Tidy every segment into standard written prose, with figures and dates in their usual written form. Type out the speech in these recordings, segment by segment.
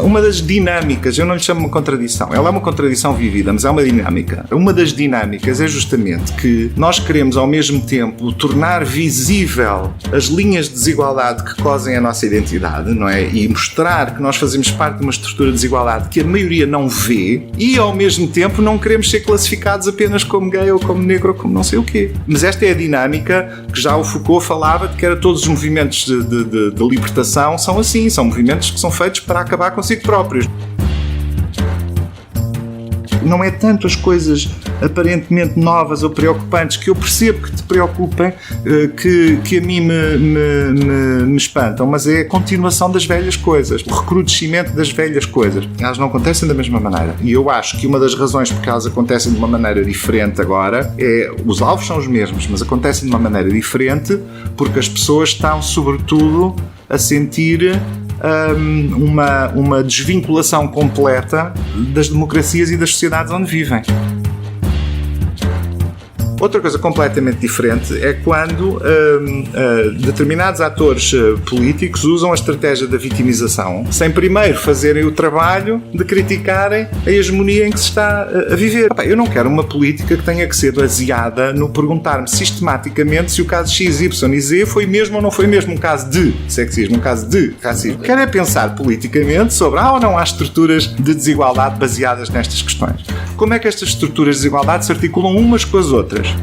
Uma das dinâmicas, eu não lhe chamo uma contradição, ela é uma contradição vivida, mas é uma dinâmica. Uma das dinâmicas é justamente que nós queremos ao mesmo tempo tornar visível as linhas de desigualdade que cosem a nossa identidade, não é? E mostrar que nós fazemos parte de uma estrutura de desigualdade que a maioria não vê, e ao mesmo tempo não queremos ser classificados apenas como gay ou como negro ou como não sei o quê. Mas esta é a dinâmica que já o Foucault falava de que era todos os movimentos de libertação são assim, são movimentos que são feitos para acabar consigo próprios. Não é tanto as coisas aparentemente novas ou preocupantes que eu percebo que te preocupem que a mim me espantam, mas é a continuação das velhas coisas, o recrudescimento das velhas coisas. Elas não acontecem da mesma maneira. E eu acho que uma das razões porque elas acontecem de uma maneira diferente agora os alvos são os mesmos, mas acontecem de uma maneira diferente porque as pessoas estão, sobretudo, a sentir uma desvinculação completa das democracias e das sociedades onde vivem. Outra coisa completamente diferente é quando determinados atores políticos usam a estratégia da vitimização sem primeiro fazerem o trabalho de criticarem a hegemonia em que se está a viver. Eu não quero uma política que tenha que ser baseada no perguntar-me sistematicamente se o caso X, Y e Z foi mesmo ou não foi mesmo um caso de sexismo, um caso de racismo. Quero é pensar politicamente sobre há ou não há estruturas de desigualdade baseadas nestas questões. Como é que estas estruturas de desigualdade se articulam umas com as outras?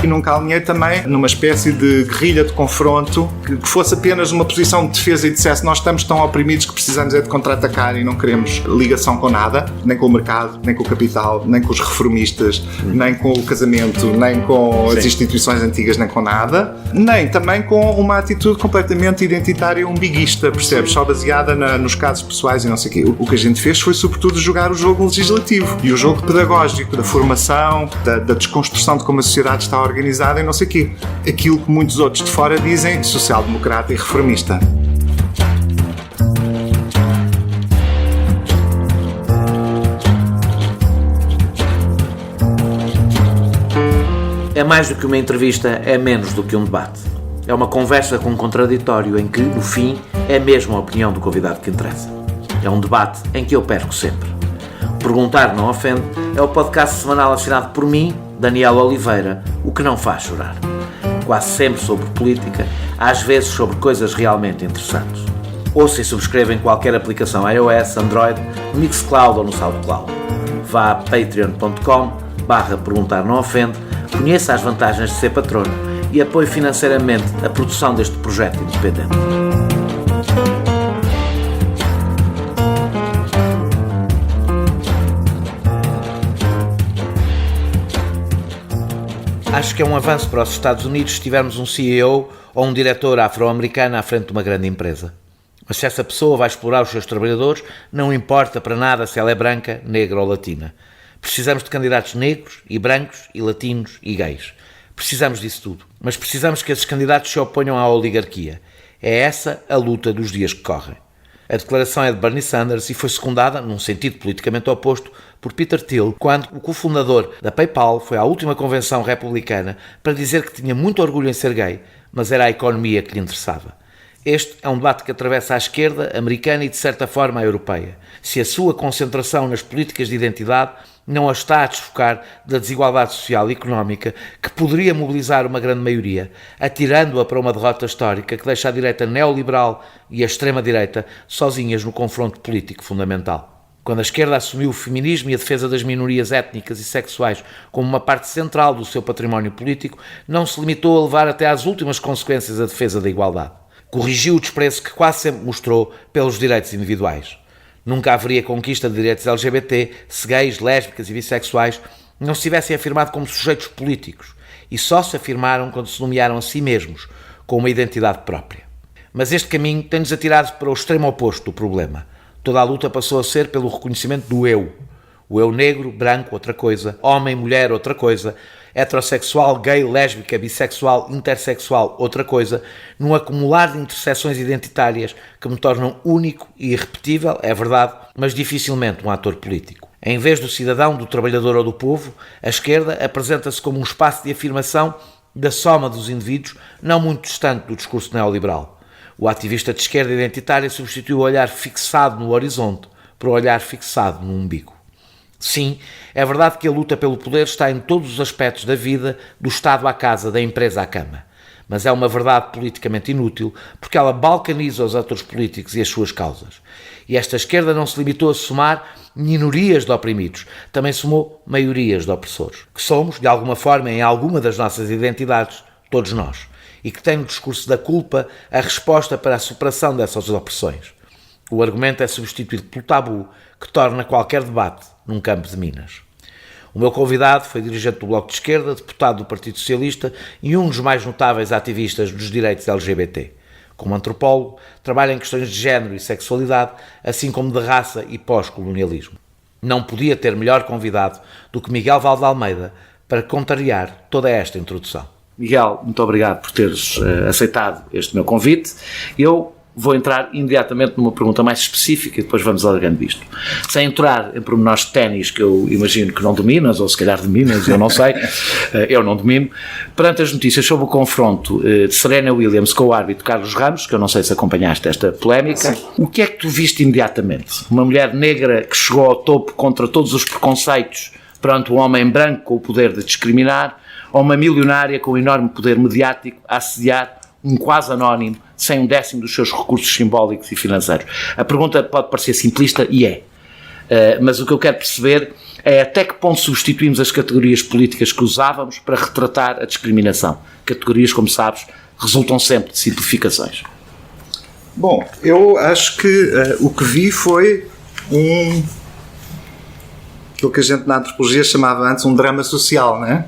E nunca alinhei também numa espécie de guerrilha de confronto que fosse apenas uma posição de defesa e dissesse nós estamos tão oprimidos que precisamos é de contra-atacar e não queremos ligação com nada, nem com o mercado, nem com o capital, nem com os reformistas, nem com o casamento, nem com as instituições antigas, nem com nada, nem também com uma atitude completamente identitária e umbiguista, percebes? Só baseada nos casos pessoais e não sei o quê. O que a gente fez foi sobretudo jogar o jogo legislativo e o jogo pedagógico, da formação, da desconstrução de como a sociedade está organizada e não sei o quê. Aquilo que muitos outros de fora dizem social-democrata e reformista. É mais do que uma entrevista, é menos do que um debate. É uma conversa com um contraditório em que, no fim, é mesmo a opinião do convidado que interessa. É um debate em que eu perco sempre. Perguntar Não Ofende é o podcast semanal assinado por mim, Daniel Oliveira, o que não faz chorar. Quase sempre sobre política, às vezes sobre coisas realmente interessantes. Ouça e subscreva em qualquer aplicação iOS, Android, no Mixcloud ou no SoundCloud. Vá a patreon.com/perguntar não ofende, conheça as vantagens de ser patrono e apoie financeiramente a produção deste projeto independente. Acho que é um avanço para os Estados Unidos se tivermos um CEO ou um diretor afro-americano à frente de uma grande empresa. Mas se essa pessoa vai explorar os seus trabalhadores, não importa para nada se ela é branca, negra ou latina. Precisamos de candidatos negros e brancos e latinos e gays. Precisamos disso tudo. Mas precisamos que esses candidatos se oponham à oligarquia. É essa a luta dos dias que correm. A declaração é de Bernie Sanders e foi secundada, num sentido politicamente oposto, por Peter Thiel, quando o cofundador da PayPal foi à última convenção republicana para dizer que tinha muito orgulho em ser gay, mas era a economia que lhe interessava. Este é um debate que atravessa a esquerda americana e, de certa forma, a europeia. Se a sua concentração nas políticas de identidade não a está a desfocar da desigualdade social e económica que poderia mobilizar uma grande maioria, atirando-a para uma derrota histórica que deixa a direita neoliberal e a extrema-direita sozinhas no confronto político fundamental. Quando a esquerda assumiu o feminismo e a defesa das minorias étnicas e sexuais como uma parte central do seu património político, não se limitou a levar até às últimas consequências a defesa da igualdade. Corrigiu o desprezo que quase sempre mostrou pelos direitos individuais. Nunca haveria conquista de direitos LGBT se gays, lésbicas e bissexuais não se tivessem afirmado como sujeitos políticos e só se afirmaram quando se nomearam a si mesmos com uma identidade própria. Mas este caminho tem-nos atirado para o extremo oposto do problema. Toda a luta passou a ser pelo reconhecimento do eu. O eu negro, branco, outra coisa, homem, mulher, outra coisa, heterossexual, gay, lésbica, bissexual, intersexual, outra coisa, num acumular de interseções identitárias que me tornam único e irrepetível, é verdade, mas dificilmente um ator político. Em vez do cidadão, do trabalhador ou do povo, a esquerda apresenta-se como um espaço de afirmação da soma dos indivíduos, não muito distante do discurso neoliberal. O ativista de esquerda identitária substituiu o olhar fixado no horizonte por o olhar fixado no umbigo. Sim, é verdade que a luta pelo poder está em todos os aspectos da vida, do Estado à casa, da empresa à cama. Mas é uma verdade politicamente inútil porque ela balcaniza os atores políticos e as suas causas. E esta esquerda não se limitou a somar minorias de oprimidos, também somou maiorias de opressores, que somos, de alguma forma, em alguma das nossas identidades, todos nós, e que tem no discurso da culpa a resposta para a superação dessas opressões. O argumento é substituído pelo tabu, que torna qualquer debate num campo de minas. O meu convidado foi dirigente do Bloco de Esquerda, deputado do Partido Socialista e um dos mais notáveis ativistas dos direitos LGBT. Como antropólogo, trabalha em questões de género e sexualidade, assim como de raça e pós-colonialismo. Não podia ter melhor convidado do que Miguel Valde Almeida para contrariar toda esta introdução. Miguel, muito obrigado por teres aceitado este meu convite. Eu vou entrar imediatamente numa pergunta mais específica e depois vamos alargando isto. Sem entrar em pormenores de ténis que eu imagino que não dominas, ou se calhar dominas, eu não sei, eu não domino. Perante as notícias sobre o confronto de Serena Williams com o árbitro Carlos Ramos, que eu não sei se acompanhaste esta polémica, o que é que tu viste imediatamente? Uma mulher negra que chegou ao topo contra todos os preconceitos perante um homem branco com o poder de discriminar, ou uma milionária com um enorme poder mediático a assediar um quase anónimo, sem 1/10 dos seus recursos simbólicos e financeiros. A pergunta pode parecer simplista, e é. Mas o que eu quero perceber é até que ponto substituímos as categorias políticas que usávamos para retratar a discriminação. Categorias, como sabes, resultam sempre de simplificações. Bom, eu acho que o que vi foi aquilo que a gente na antropologia chamava antes um drama social, não é?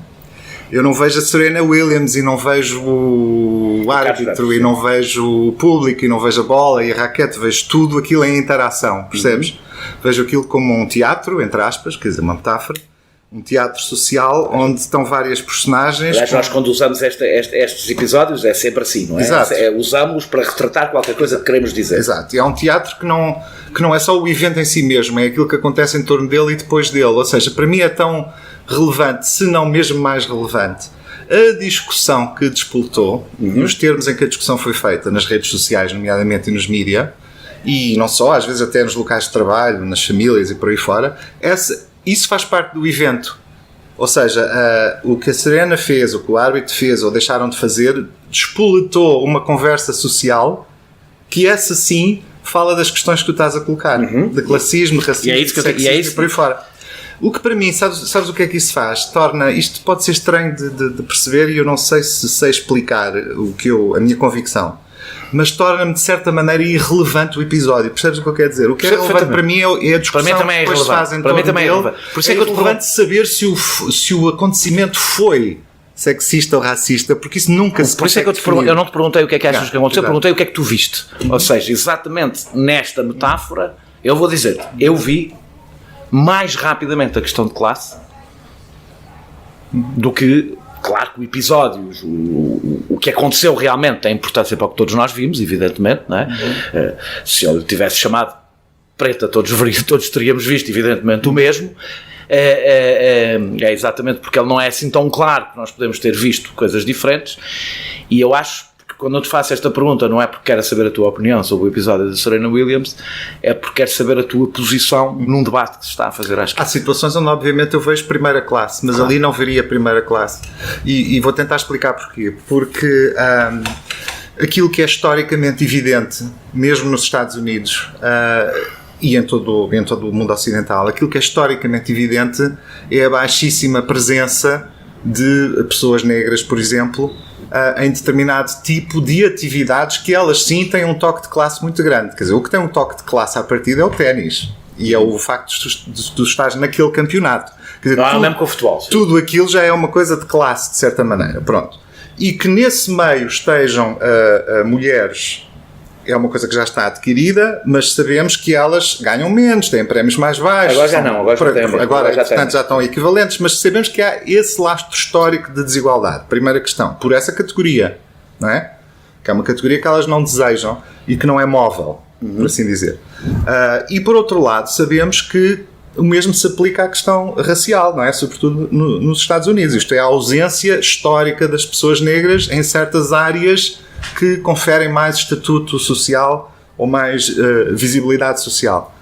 Eu não vejo a Serena Williams e não vejo o árbitro e não vejo o público e não vejo a bola e a raquete, vejo tudo aquilo em interação, percebes? Vejo aquilo como um teatro, entre aspas, quer dizer, uma metáfora, um teatro social onde estão várias personagens. Aliás, nós quando usamos estes episódios é sempre assim, não é? Exato. Usamos para retratar qualquer coisa que queremos dizer. Exato, e é um teatro que não é só o evento em si mesmo, é aquilo que acontece em torno dele e depois dele, ou seja, para mim é tão relevante, se não mesmo mais relevante, a discussão que despoltou, nos termos em que a discussão foi feita nas redes sociais, nomeadamente e nos mídia, e não só, às vezes até nos locais de trabalho, nas famílias e por aí fora, isso faz parte do evento. Ou seja, o que a Serena fez, o que o árbitro fez ou deixaram de fazer, despoletou uma conversa social que essa sim fala das questões que tu estás a colocar, de classismo, racismo, sexismo e por aí fora. O que para mim, sabes o que é que isso faz? Torna, isto pode ser estranho de perceber e eu não sei se sei explicar a minha convicção, mas torna-me de certa maneira irrelevante o episódio. Percebes o que eu quero dizer? O que é relevante para mim é a discussão que depois se faz em torno dele. Por isso é relevante saber se o acontecimento foi sexista ou racista, porque isso nunca se Por isso é que eu não te perguntei o que é que achas que aconteceu, eu perguntei o que é que tu viste. Ou seja, exatamente nesta metáfora, eu vou dizer, eu vi mais rapidamente a questão de classe do que, claro que o episódio, o que aconteceu realmente tem importância para o que todos nós vimos, evidentemente, não é? Se eu tivesse chamado preta, todos teríamos visto, evidentemente, o mesmo. É exatamente porque ele não é assim tão claro que nós podemos ter visto coisas diferentes, e eu acho que quando eu te faço esta pergunta não é porque quero saber a tua opinião sobre o episódio da Serena Williams, é porque quero saber a tua posição num debate que se está a fazer às Há situações onde obviamente eu vejo primeira classe, mas ali não veria primeira classe, e vou tentar explicar porquê. Porque aquilo que é historicamente evidente, mesmo nos Estados Unidos e em todo o mundo ocidental, aquilo que é historicamente evidente é a baixíssima presença de pessoas negras, por exemplo, em determinado tipo de atividades que elas sim têm um toque de classe muito grande. Quer dizer, o que tem um toque de classe à partida é o ténis e é o facto de tu estares naquele campeonato. Quer dizer, não é mesmo com o futebol. Sim. Tudo aquilo já é uma coisa de classe, de certa maneira. Pronto. E que nesse meio estejam mulheres é uma coisa que já está adquirida, mas sabemos que elas ganham menos, têm prémios mais baixos. Agora já não, agora já estão equivalentes, mas sabemos que há esse lastro histórico de desigualdade. Primeira questão, por essa categoria, não é? Que é uma categoria que elas não desejam e que não é móvel, por assim dizer. E por outro lado, sabemos que o mesmo se aplica à questão racial, não é? Sobretudo nos Estados Unidos. Isto é a ausência histórica das pessoas negras em certas áreas que conferem mais estatuto social ou mais visibilidade social.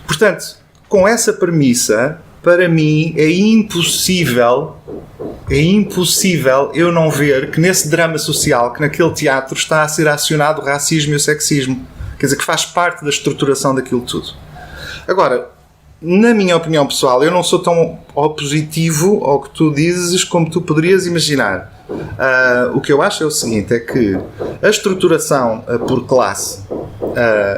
Portanto, com essa premissa, para mim é impossível eu não ver que nesse drama social, que naquele teatro está a ser acionado o racismo e o sexismo. Quer dizer, que faz parte da estruturação daquilo tudo. Agora, na minha opinião pessoal, eu não sou tão opositivo ao que tu dizes como tu poderias imaginar. O que eu acho é o seguinte, é que a estruturação por classe,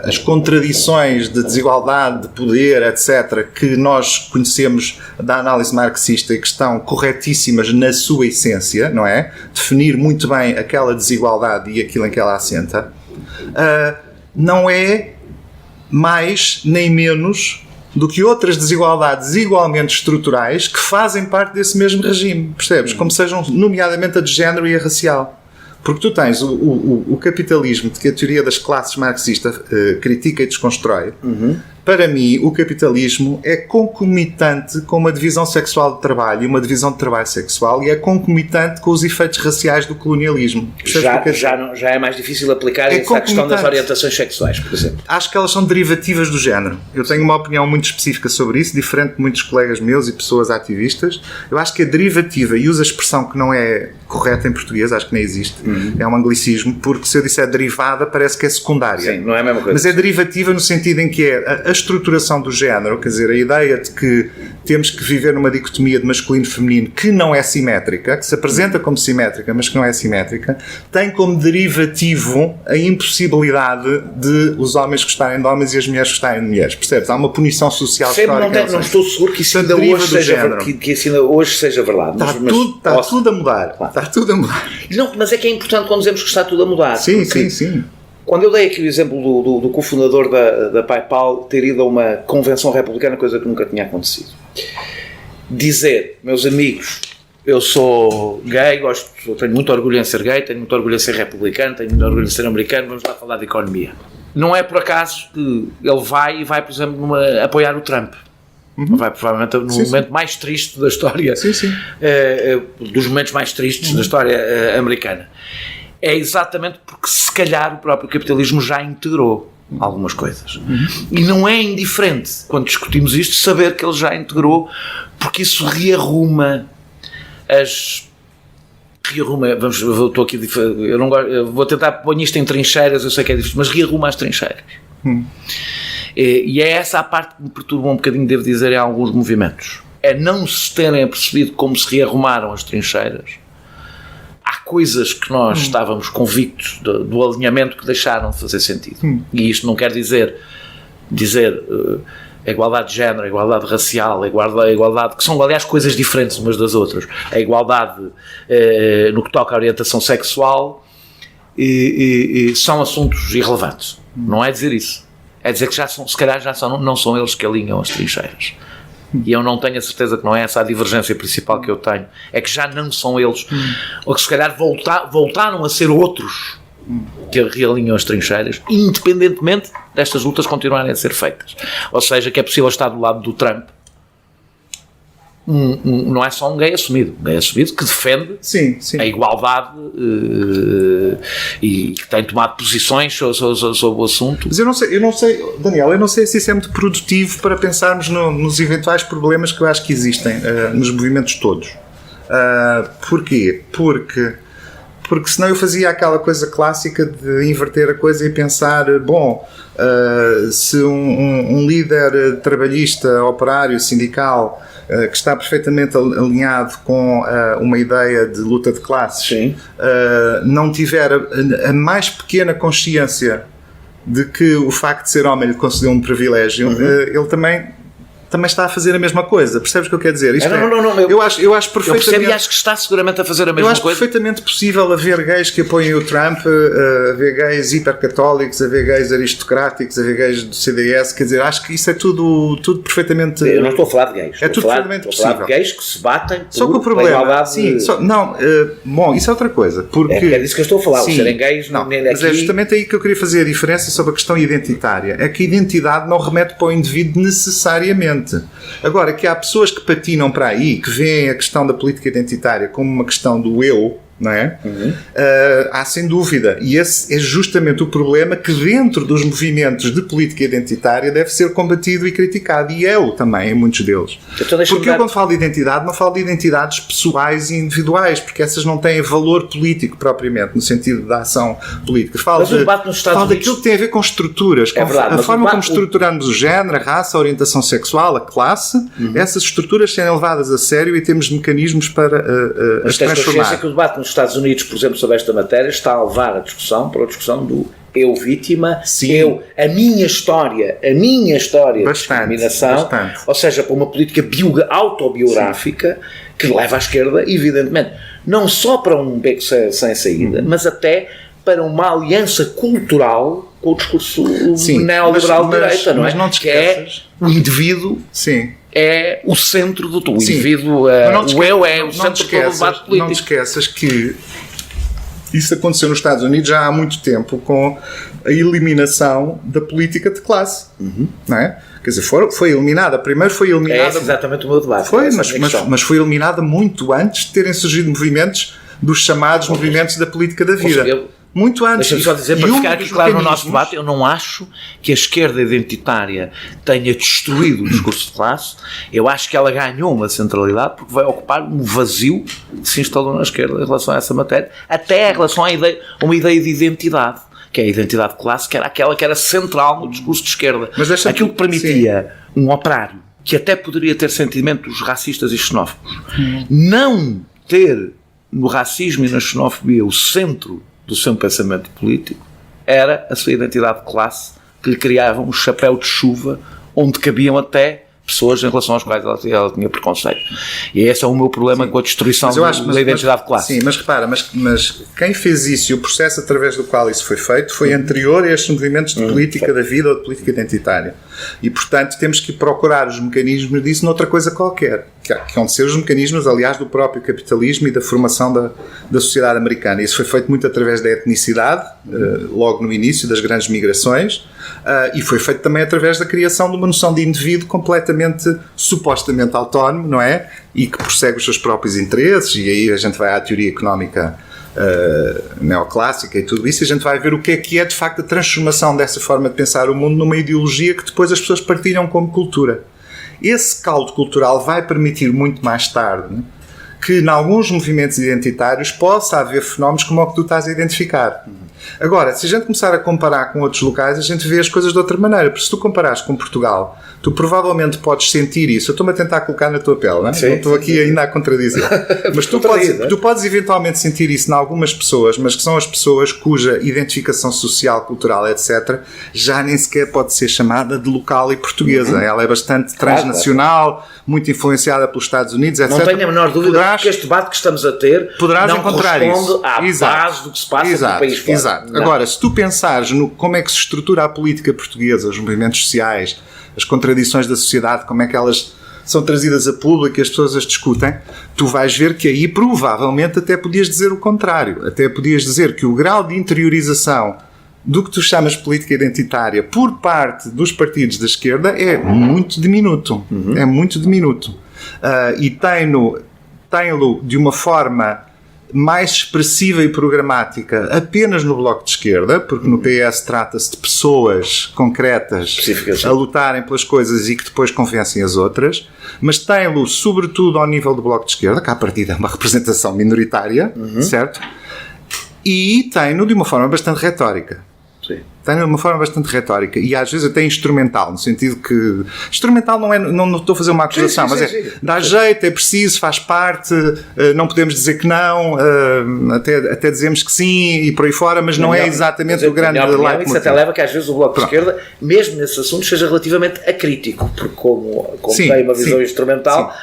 as contradições de desigualdade, de poder, etc., que nós conhecemos da análise marxista e que estão corretíssimas na sua essência, não é? Definir muito bem aquela desigualdade e aquilo em que ela assenta, não é mais nem menos do que outras desigualdades igualmente estruturais que fazem parte desse mesmo regime, percebes? Como sejam nomeadamente a de género e a racial. Porque tu tens o capitalismo, que a teoria das classes marxista critica e desconstrói. Para mim, o capitalismo é concomitante com uma divisão sexual de trabalho e uma divisão de trabalho sexual, e é concomitante com os efeitos raciais do colonialismo. Já é mais difícil aplicar essa questão das orientações sexuais, por exemplo. Acho que elas são derivativas do género. Eu tenho uma opinião muito específica sobre isso, diferente de muitos colegas meus e pessoas ativistas. Eu acho que é derivativa, e uso a expressão que não é correta em português, acho que nem existe. É um anglicismo, porque se eu disser derivada parece que é secundária. Sim, não é a mesma coisa. Mas é derivativa no sentido em que é a estruturação do género, quer dizer, a ideia de que temos que viver numa dicotomia de masculino e feminino que não é simétrica, que se apresenta como simétrica, mas que não é simétrica, tem como derivativo a impossibilidade de os homens gostarem de homens e as mulheres gostarem de mulheres. Percebes? Há uma punição social histórica. Não estou seguro que isso ainda hoje seja verdade. Está tudo a mudar. Claro. Está tudo a mudar. Não, mas é que é importante quando dizemos que está tudo a mudar. Sim. Quando eu dei aqui o exemplo do cofundador da PayPal ter ido a uma convenção republicana, coisa que nunca tinha acontecido. Dizer, meus amigos, eu sou gay, tenho muito orgulho em ser gay, tenho muito orgulho em ser republicano, tenho muito orgulho em ser americano, vamos lá falar de economia. Não é por acaso que ele vai, por exemplo, apoiar o Trump. Vai provavelmente no momento mais triste da história, dos momentos mais tristes da história americana. É exatamente porque se calhar o próprio capitalismo já integrou algumas coisas. E não é indiferente, quando discutimos isto, saber que ele já integrou, porque isso rearruma eu vou tentar pôr isto em trincheiras, eu sei que é difícil, mas rearruma as trincheiras. E é essa a parte que me perturba um bocadinho, devo dizer, em alguns movimentos. É não se terem apercebido como se rearrumaram as trincheiras. Há coisas que nós estávamos convictos do alinhamento que deixaram de fazer sentido. E isto não quer dizer a igualdade de género, a igualdade racial, a igualdade, que são, aliás, coisas diferentes umas das outras. A igualdade no que toca à orientação sexual são assuntos irrelevantes. Não é dizer isso. É dizer que se calhar não são eles que alinham as trincheiras. E eu não tenho a certeza que não é essa a divergência principal que eu tenho. É que já não são eles, ou que se calhar voltaram a ser outros que realinham as trincheiras, independentemente destas lutas continuarem a ser feitas. Ou seja, que é possível estar do lado do Trump. Não é só um gay assumido que defende a igualdade e que tem tomado posições sobre o assunto. Mas eu não sei, Daniel, eu não sei se isso é muito produtivo para pensarmos nos eventuais problemas que eu acho que existem nos movimentos todos. Porquê? Porque senão eu fazia aquela coisa clássica de inverter a coisa e pensar, se um líder trabalhista, operário, sindical, que está perfeitamente alinhado com uma ideia de luta de classes, não tiver a mais pequena consciência de que o facto de ser homem lhe concedeu um privilégio, ele também está a fazer a mesma coisa. Percebes o que eu quero dizer? Eu acho perfeitamente... Eu percebo e acho que está seguramente a fazer a mesma coisa. Eu acho perfeitamente possível haver gays que apoiem o Trump, haver gays hipercatólicos, haver gays aristocráticos, haver gays do CDS, quer dizer, acho que isso é tudo perfeitamente... Eu não estou a falar de gays. Tudo perfeitamente possível. Estou a falar de gays que se batem só que o problema, igualdade... isso é outra coisa. Porque... É disso que eu estou a falar, os serem gays... Mas é justamente aí que eu queria fazer a diferença sobre a questão identitária. É que a identidade não remete para o indivíduo necessariamente. Agora, que há pessoas que patinam para aí, que veem a questão da política identitária como uma questão do eu, não é? Há sem dúvida, e esse é justamente o problema que dentro dos movimentos de política identitária deve ser combatido e criticado, e é-o também em muitos deles. Então, porque eu quando falo de identidade, não falo de identidades pessoais e individuais, porque essas não têm valor político propriamente, no sentido da ação política. Falo daquilo que tem a ver com estruturas, com a forma como estruturamos o género, a raça, a orientação sexual, a classe, essas estruturas serem levadas a sério e temos mecanismos para as transformar. Mas que o debate nos Estados Unidos, por exemplo, sobre esta matéria, está a levar a discussão para a discussão do eu vítima, a minha história de discriminação, ou seja, para uma política autobiográfica que leva à esquerda, evidentemente, não só para um beco sem saída, mas até para uma aliança cultural com o discurso neoliberal de direita, não é? Mas não te esqueças. Que é o indivíduo é o centro do todo. O indivíduo, o eu é o centro do debate político. Não te esqueças que isso aconteceu nos Estados Unidos já há muito tempo com a eliminação da política de classe, não é? Quer dizer, foi eliminada. Primeiro foi eliminada... É exatamente o meu debate. Foi, mas foi eliminada muito antes de terem surgido movimentos dos chamados movimentos da política da vida. Muito antes. Deixa-me só dizer, para ficar aqui claro no nosso debate, eu não acho que a esquerda identitária tenha destruído o discurso de classe. Eu acho que ela ganhou uma centralidade porque vai ocupar um vazio que se instalou na esquerda em relação a essa matéria, até em relação a uma ideia de identidade, que é a identidade de classe, que era aquela que era central no discurso de esquerda. Mas aquilo que permitia um operário que até poderia ter sentimentos racistas e xenófobos, não ter no racismo e na xenofobia o centro do seu pensamento político, era a sua identidade de classe, que lhe criava um chapéu de chuva onde cabiam até pessoas em relação às quais ela tinha preconceito. E esse é o meu problema com a destruição da identidade de classe. Sim, mas repara, mas quem fez isso e o processo através do qual isso foi feito foi anterior a estes movimentos de política da vida ou de política identitária. E, portanto, temos que procurar os mecanismos disso noutra coisa qualquer, que vão ser os mecanismos, aliás, do próprio capitalismo e da formação da sociedade americana. Isso foi feito muito através da etnicidade, logo no início das grandes migrações, e foi feito também através da criação de uma noção de indivíduo completamente, supostamente autónomo, não é? E que persegue os seus próprios interesses, e aí a gente vai à teoria económica neoclássica e tudo isso, e a gente vai ver o que é de facto a transformação dessa forma de pensar o mundo numa ideologia que depois as pessoas partilham como cultura. Esse caldo cultural vai permitir muito mais tarde que em alguns movimentos identitários possa haver fenómenos como o que tu estás a identificar. Agora, se a gente começar a comparar com outros locais, a gente vê as coisas de outra maneira, porque se tu comparares com Portugal, tu provavelmente podes sentir isso. Eu estou-me a tentar colocar na tua pele, não é? Não estou aqui ainda a contradizer. Mas tu podes eventualmente sentir isso em algumas pessoas, mas que são as pessoas cuja identificação social, cultural, etc., já nem sequer pode ser chamada de local e portuguesa. Ela é bastante transnacional, muito influenciada pelos Estados Unidos, etc. Não tenho a menor dúvida que este debate que estamos a ter não corresponde à base do que se passa no país fora. Exato. Agora, se tu pensares no como é que se estrutura a política portuguesa, os movimentos sociais, as contradições da sociedade, como é que elas são trazidas a público e as pessoas as discutem, tu vais ver que aí provavelmente até podias dizer o contrário. Até podias dizer que o grau de interiorização do que tu chamas de política identitária por parte dos partidos da esquerda é muito diminuto. É muito diminuto. E tem-lo de uma forma mais expressiva e programática apenas no Bloco de Esquerda, porque no PS trata-se de pessoas concretas a lutarem pelas coisas e que depois convencem as outras, mas tem-lo sobretudo ao nível do Bloco de Esquerda, que à partida é uma representação minoritária, certo? E tem-no de uma forma bastante retórica. Sim. Tem uma forma bastante retórica e às vezes até instrumental, no sentido que instrumental não estou a fazer uma acusação, mas dá jeito, é preciso, faz parte, não podemos dizer que não, até dizemos que sim e por aí fora, mas não é exatamente o grande leitmotiv. Isso até leva que às vezes o Bloco de Esquerda, mesmo nesses assuntos, seja relativamente acrítico, porque como tem uma visão instrumental,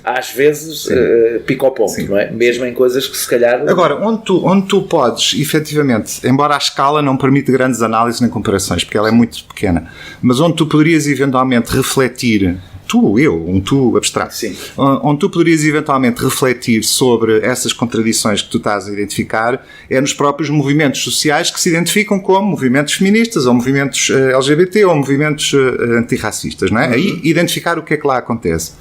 às vezes pica ao ponto, não é? Mesmo em coisas que se calhar... Agora, onde tu podes, efetivamente, embora a escala não permite grandes análises nem comparações, porque ela é muito pequena, mas onde tu poderias eventualmente refletir um tu abstrato, Sim. onde tu poderias eventualmente refletir sobre essas contradições que tu estás a identificar, é nos próprios movimentos sociais que se identificam como movimentos feministas, ou movimentos LGBT, ou movimentos antirracistas, não é? Aí identificar o que é que lá acontece.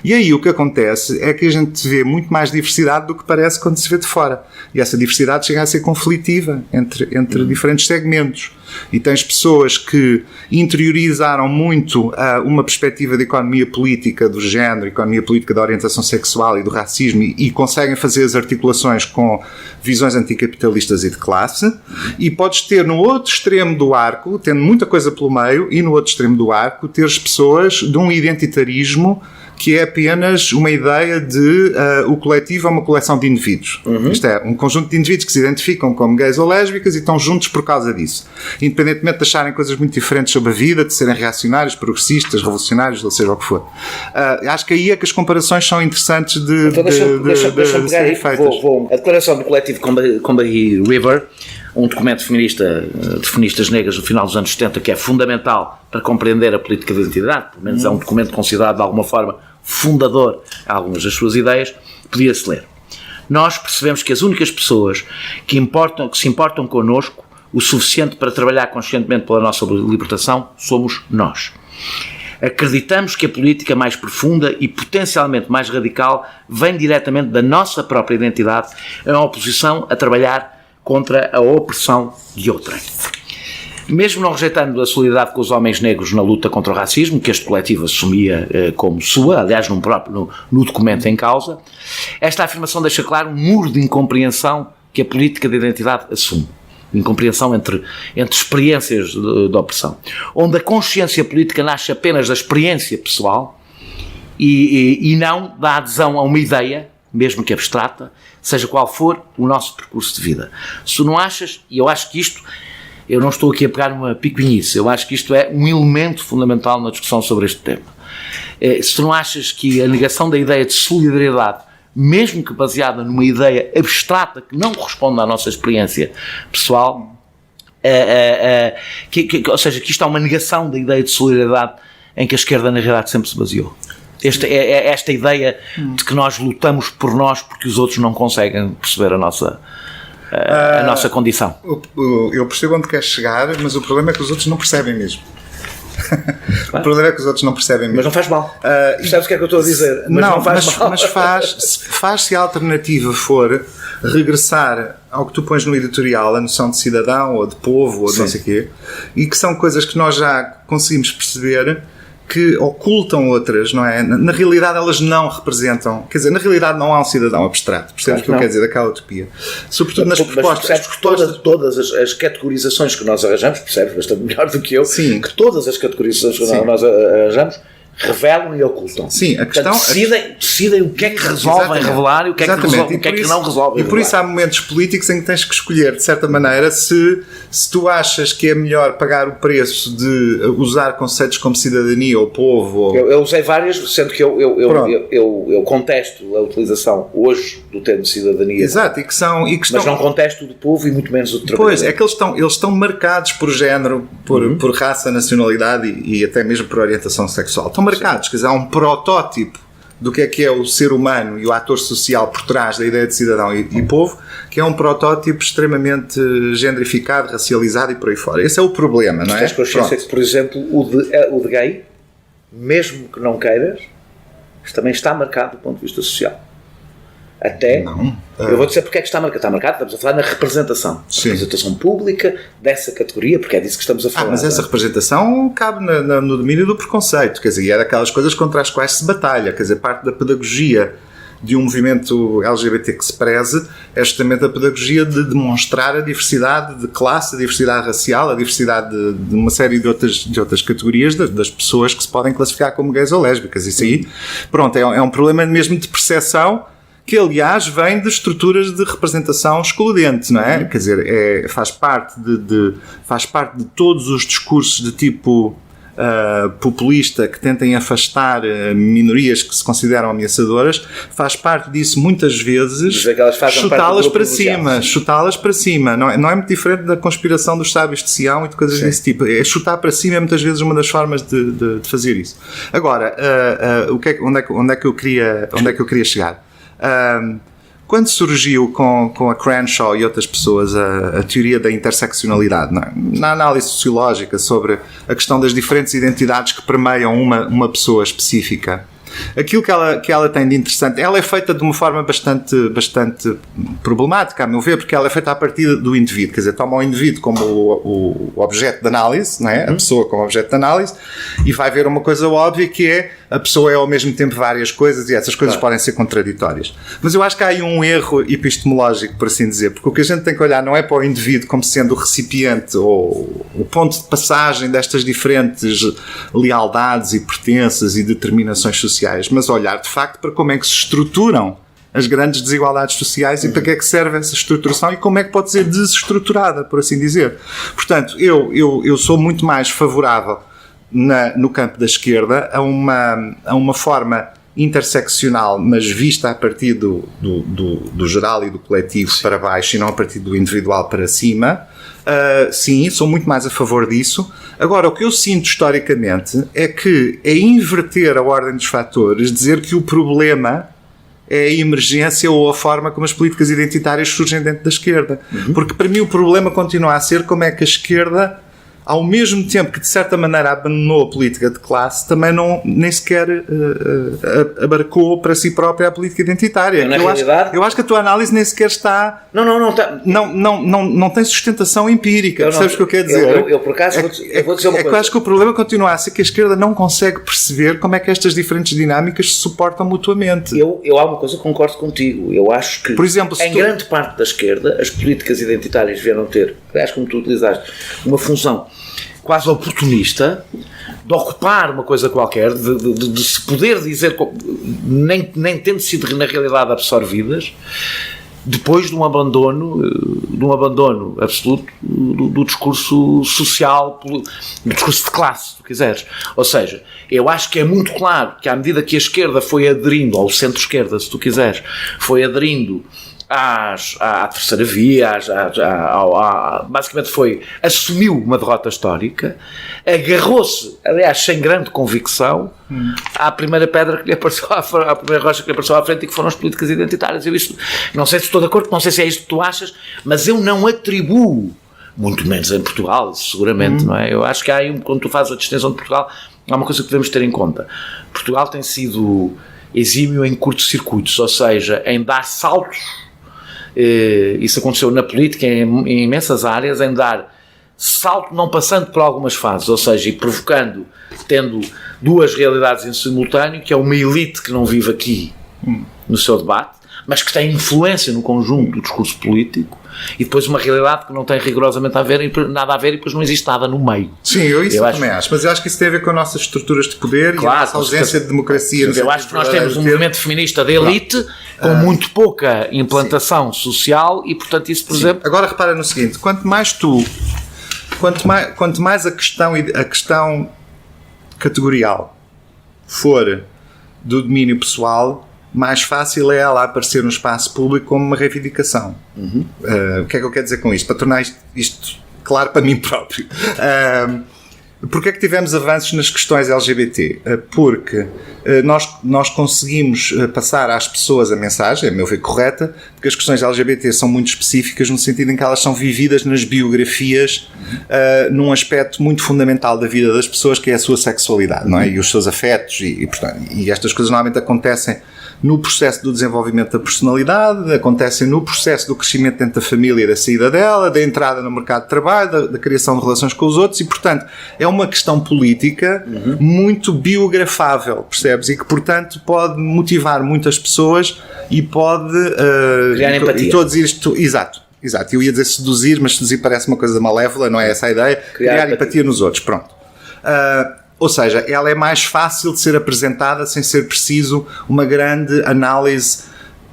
E aí o que acontece é que a gente vê muito mais diversidade do que parece quando se vê de fora. E essa diversidade chega a ser conflitiva entre diferentes segmentos. E tens pessoas que interiorizaram muito uma perspectiva de economia política do género, economia política da orientação sexual e do racismo, e conseguem fazer as articulações com visões anticapitalistas e de classe. E podes ter no outro extremo do arco, tendo muita coisa pelo meio, e no outro extremo do arco, teres pessoas de um identitarismo que é apenas uma ideia de o coletivo é uma coleção de indivíduos. Isto é, um conjunto de indivíduos que se identificam como gays ou lésbicas e estão juntos por causa disso. Independentemente de acharem coisas muito diferentes sobre a vida, de serem reacionários, progressisas, revolucionários, ou seja o que for. Acho que aí é que as comparações são interessantes de então deixa-me pegar aí, a declaração do coletivo Combahee River, um documento feminista de feministas negras do final dos anos 70 que é fundamental para compreender a política de identidade, pelo menos é um documento considerado de alguma forma fundador a algumas das suas ideias, podia-se ler. Nós percebemos que as únicas pessoas que se importam connosco o suficiente para trabalhar conscientemente pela nossa libertação somos nós. Acreditamos que a política mais profunda e potencialmente mais radical vem diretamente da nossa própria identidade em oposição a trabalhar contra a opressão de outrem. Mesmo não rejeitando a solidariedade com os homens negros na luta contra o racismo, que este coletivo assumia como sua, aliás, no documento em causa, esta afirmação deixa claro um muro de incompreensão que a política de identidade assume. Incompreensão entre experiências de opressão. Onde a consciência política nasce apenas da experiência pessoal e não da adesão a uma ideia, mesmo que abstrata, seja qual for o nosso percurso de vida. Se tu não achas, e eu acho que isto, eu não estou aqui a pegar uma picuinhice, eu acho que isto é um elemento fundamental na discussão sobre este tema. Se tu não achas que a negação da ideia de solidariedade, mesmo que baseada numa ideia abstrata que não corresponde à nossa experiência pessoal, ou seja, que isto é uma negação da ideia de solidariedade em que a esquerda na realidade sempre se baseou. Esta ideia de que nós lutamos por nós porque os outros não conseguem perceber a nossa condição. Eu percebo onde queres chegar, mas o problema é que os outros não percebem mesmo. O problema é que os outros não percebem mesmo. Mas não faz mal. Percebes o que é que eu estou a dizer? Mas faz se a alternativa for regressar ao que tu pões no editorial, a noção de cidadão ou de povo ou de não sei o quê, e que são coisas que nós já conseguimos perceber que ocultam outras, não é? Na realidade elas não representam, quer dizer, na realidade não há um cidadão abstrato, percebes o que eu quero dizer daquela utopia? Sobretudo nas propostas. Todas as categorizações que nós arranjamos, percebes bastante melhor do que eu, sim, que todas as categorizações que nós arranjamos revelam e ocultam. Sim, a questão... Decidem o que é que resolvem revelar e o que é que não resolvem. E por isso há momentos políticos em que tens que escolher, de certa maneira, se tu achas que é melhor pagar o preço de usar conceitos como cidadania ou povo... Ou... Eu usei várias, sendo que eu contesto a utilização hoje do termo cidadania. Exato, mas não contesto o do povo e muito menos o do trabalhador. Pois, é que eles estão marcados por género, por raça, nacionalidade e até mesmo por orientação sexual. Estão marcados, quer dizer, há um protótipo do que é o ser humano e o ator social por trás da ideia de cidadão e povo, que é um protótipo extremamente gendrificado, racializado e por aí fora. Esse é o problema, não é? Tens consciência que, por exemplo, o de gay, mesmo que não queiras, também está marcado do ponto de vista social. Até, eu vou dizer porque é que está marcado. Está marcado, estamos a falar na representação. Sim. Representação pública dessa categoria, porque é disso que estamos a falar. Mas essa representação cabe no domínio do preconceito, quer dizer, é daquelas coisas contra as quais se batalha, quer dizer, parte da pedagogia de um movimento LGBT que se preze é justamente a pedagogia de demonstrar a diversidade de classe, a diversidade racial, a diversidade de uma série de outras categorias das pessoas que se podem classificar como gays ou lésbicas. Isso aí, pronto, é um problema mesmo de percepção que, aliás, vem de estruturas de representação excludente, não é? Quer dizer, faz parte de todos os discursos de tipo populista que tentem afastar minorias que se consideram ameaçadoras, faz parte disso muitas vezes chutá-las para cima. Não é muito diferente da conspiração dos sábios de Sião e de coisas desse tipo. É chutar para cima, é muitas vezes uma das formas de fazer isso. Agora, onde é que eu queria chegar? Quando surgiu com a Crenshaw e outras pessoas a teoria da interseccionalidade, na análise sociológica sobre a questão das diferentes identidades que permeiam uma pessoa específica, aquilo que ela tem de interessante, ela é feita de uma forma bastante problemática, a meu ver, porque ela é feita a partir do indivíduo, quer dizer, toma o indivíduo como o objeto de análise, não é? A pessoa como objeto de análise, e vai ver uma coisa óbvia que é a pessoa é ao mesmo tempo várias coisas e essas coisas podem ser contraditórias. Mas eu acho que há aí um erro epistemológico, por assim dizer, porque o que a gente tem que olhar não é para o indivíduo como sendo o recipiente ou o ponto de passagem destas diferentes lealdades e pertenças e determinações sociais, mas olhar de facto para como é que se estruturam as grandes desigualdades sociais e para que é que serve essa estruturação e como é que pode ser desestruturada, por assim dizer. Portanto, eu sou muito mais favorável no campo da esquerda a uma forma interseccional, mas vista a partir do geral e do coletivo para baixo e não a partir do individual para cima. Sim, sou muito mais a favor disso. Agora, o que eu sinto historicamente é que é inverter a ordem dos fatores, dizer que o problema é a emergência ou a forma como as políticas identitárias surgem dentro da esquerda. Porque para mim o problema continua a ser como é que a esquerda, ao mesmo tempo que de certa maneira abandonou a política de classe, também nem sequer abarcou para si própria a política identitária. Eu acho que a tua análise nem sequer está... Não tem sustentação empírica. Percebes o que eu quero dizer? Eu por acaso vou dizer uma coisa. Eu acho que o problema continua a ser que a esquerda não consegue perceber como é que estas diferentes dinâmicas se suportam mutuamente. Eu há uma coisa que concordo contigo. Eu acho que, por exemplo, grande parte da esquerda, as políticas identitárias vieram ter, aliás, como tu utilizaste, uma função quase oportunista, de ocupar uma coisa qualquer, de se poder dizer, nem tendo sido na realidade absorvidas, depois de um abandono absoluto do discurso social, do discurso de classe, se tu quiseres. Ou seja, eu acho que é muito claro que à medida que a esquerda foi aderindo, ou o centro-esquerda, se tu quiseres, foi aderindo à terceira via, basicamente assumiu uma derrota histórica, agarrou-se, aliás, sem grande convicção, à primeira pedra que lhe apareceu, à primeira rocha que lhe apareceu à frente, e que foram as políticas identitárias. Não sei se estou de acordo, não sei se é isto que tu achas, mas eu não atribuo, muito menos em Portugal, seguramente, não é? Eu acho que há aí, quando tu fazes a distinção de Portugal, há uma coisa que devemos ter em conta. Portugal tem sido exímio em curtos-circuitos, ou seja, em dar saltos. Isso aconteceu na política em imensas áreas, em dar salto não passando por algumas fases, ou seja, e tendo duas realidades em simultâneo, que é uma elite que não vive aqui no seu debate, mas que tem influência no conjunto do discurso político, e depois uma realidade que não tem rigorosamente nada a ver e depois não existe nada no meio. Sim, eu também acho, mas eu acho que isso tem a ver com as nossas estruturas de poder, claro, e a nossa ausência de democracia. Eu acho que nós temos um movimento feminista de elite com muito pouca implantação social e, portanto, isso, por exemplo... Agora repara no seguinte, quanto mais a questão categorial for do domínio pessoal, mais fácil é ela aparecer no espaço público como uma reivindicação. O que é que eu quero dizer com isto? Para tornar isto claro para mim próprio. Porquê é que tivemos avanços nas questões LGBT? Porque nós conseguimos passar às pessoas a mensagem, a meu ver correta, porque as questões LGBT são muito específicas no sentido em que elas são vividas nas biografias num aspecto muito fundamental da vida das pessoas, que é a sua sexualidade, não é? E os seus afetos, e estas coisas normalmente acontecem no processo do desenvolvimento da personalidade, acontecem no processo do crescimento dentro da família e da saída dela, da entrada no mercado de trabalho, da criação de relações com os outros, e portanto é uma questão política muito biografável, percebes? E que portanto pode motivar muitas pessoas e pode criar empatia. E todos isto, exato, eu ia dizer seduzir, mas seduzir parece uma coisa malévola, não é essa a ideia? Criar empatia nos outros, pronto. Ou seja, ela é mais fácil de ser apresentada sem ser preciso uma grande análise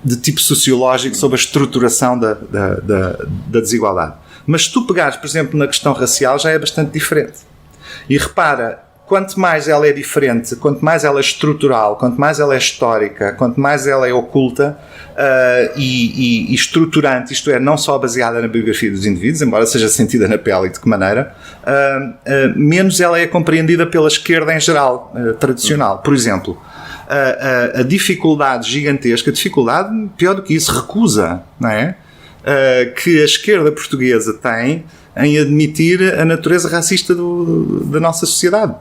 de tipo sociológico sobre a estruturação da desigualdade. Mas se tu pegares, por exemplo, na questão racial, já é bastante diferente. E repara, quanto mais ela é diferente, quanto mais ela é estrutural, quanto mais ela é histórica, quanto mais ela é oculta e estruturante, isto é, não só baseada na biografia dos indivíduos, embora seja sentida na pele e de que maneira, menos ela é compreendida pela esquerda em geral, tradicional. Por exemplo, a dificuldade gigantesca, dificuldade, pior do que isso, recusa, não é? Que a esquerda portuguesa tem em admitir a natureza racista da nossa sociedade.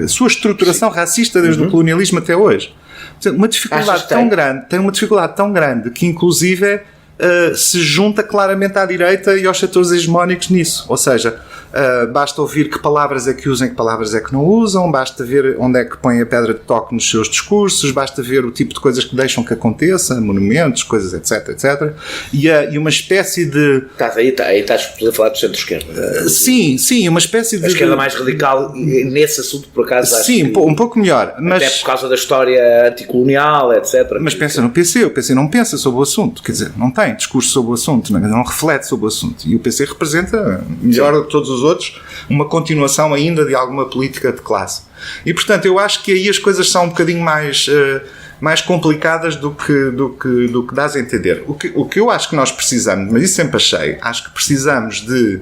A sua estruturação racista desde o colonialismo até hoje. Uma dificuldade tão grande, tem uma dificuldade tão grande que inclusive se junta claramente à direita e aos setores hegemónicos nisso. Ou seja, basta ouvir que palavras é que usam e que palavras é que não usam, basta ver onde é que põem a pedra de toque nos seus discursos, basta ver o tipo de coisas que deixam que aconteça, monumentos, coisas, etc, etc. E uma espécie de... Estás a falar do centro-esquerda. Sim, uma espécie de... A esquerda mais radical nesse assunto, por acaso, acho sim, um pouco melhor. Mas, até por causa da história anticolonial, etc. Mas pensa no PC, o PC não pensa sobre o assunto, quer dizer, não tem discurso sobre o assunto, não reflete sobre o assunto. E o PC representa, melhor do que todos os outros, uma continuação ainda de alguma política de classe. E, portanto, eu acho que aí as coisas são um bocadinho mais complicadas do que dás a entender. O que eu acho que nós precisamos, mas isso sempre achei, acho que precisamos de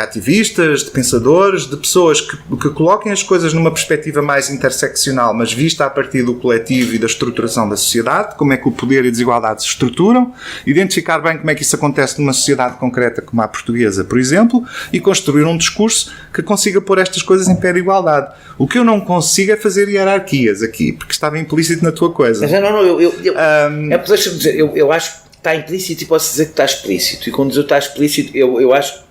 ativistas, de pensadores, de pessoas que coloquem as coisas numa perspectiva mais interseccional, mas vista a partir do coletivo e da estruturação da sociedade, como é que o poder e a desigualdade se estruturam, identificar bem como é que isso acontece numa sociedade concreta como a portuguesa, por exemplo, e construir um discurso que consiga pôr estas coisas em pé de igualdade. O que eu não consigo é fazer hierarquias aqui, porque estava implícito na tua coisa. Mas deixa-me dizer, eu acho que está implícito e posso dizer que está explícito. E quando eu está explícito, eu acho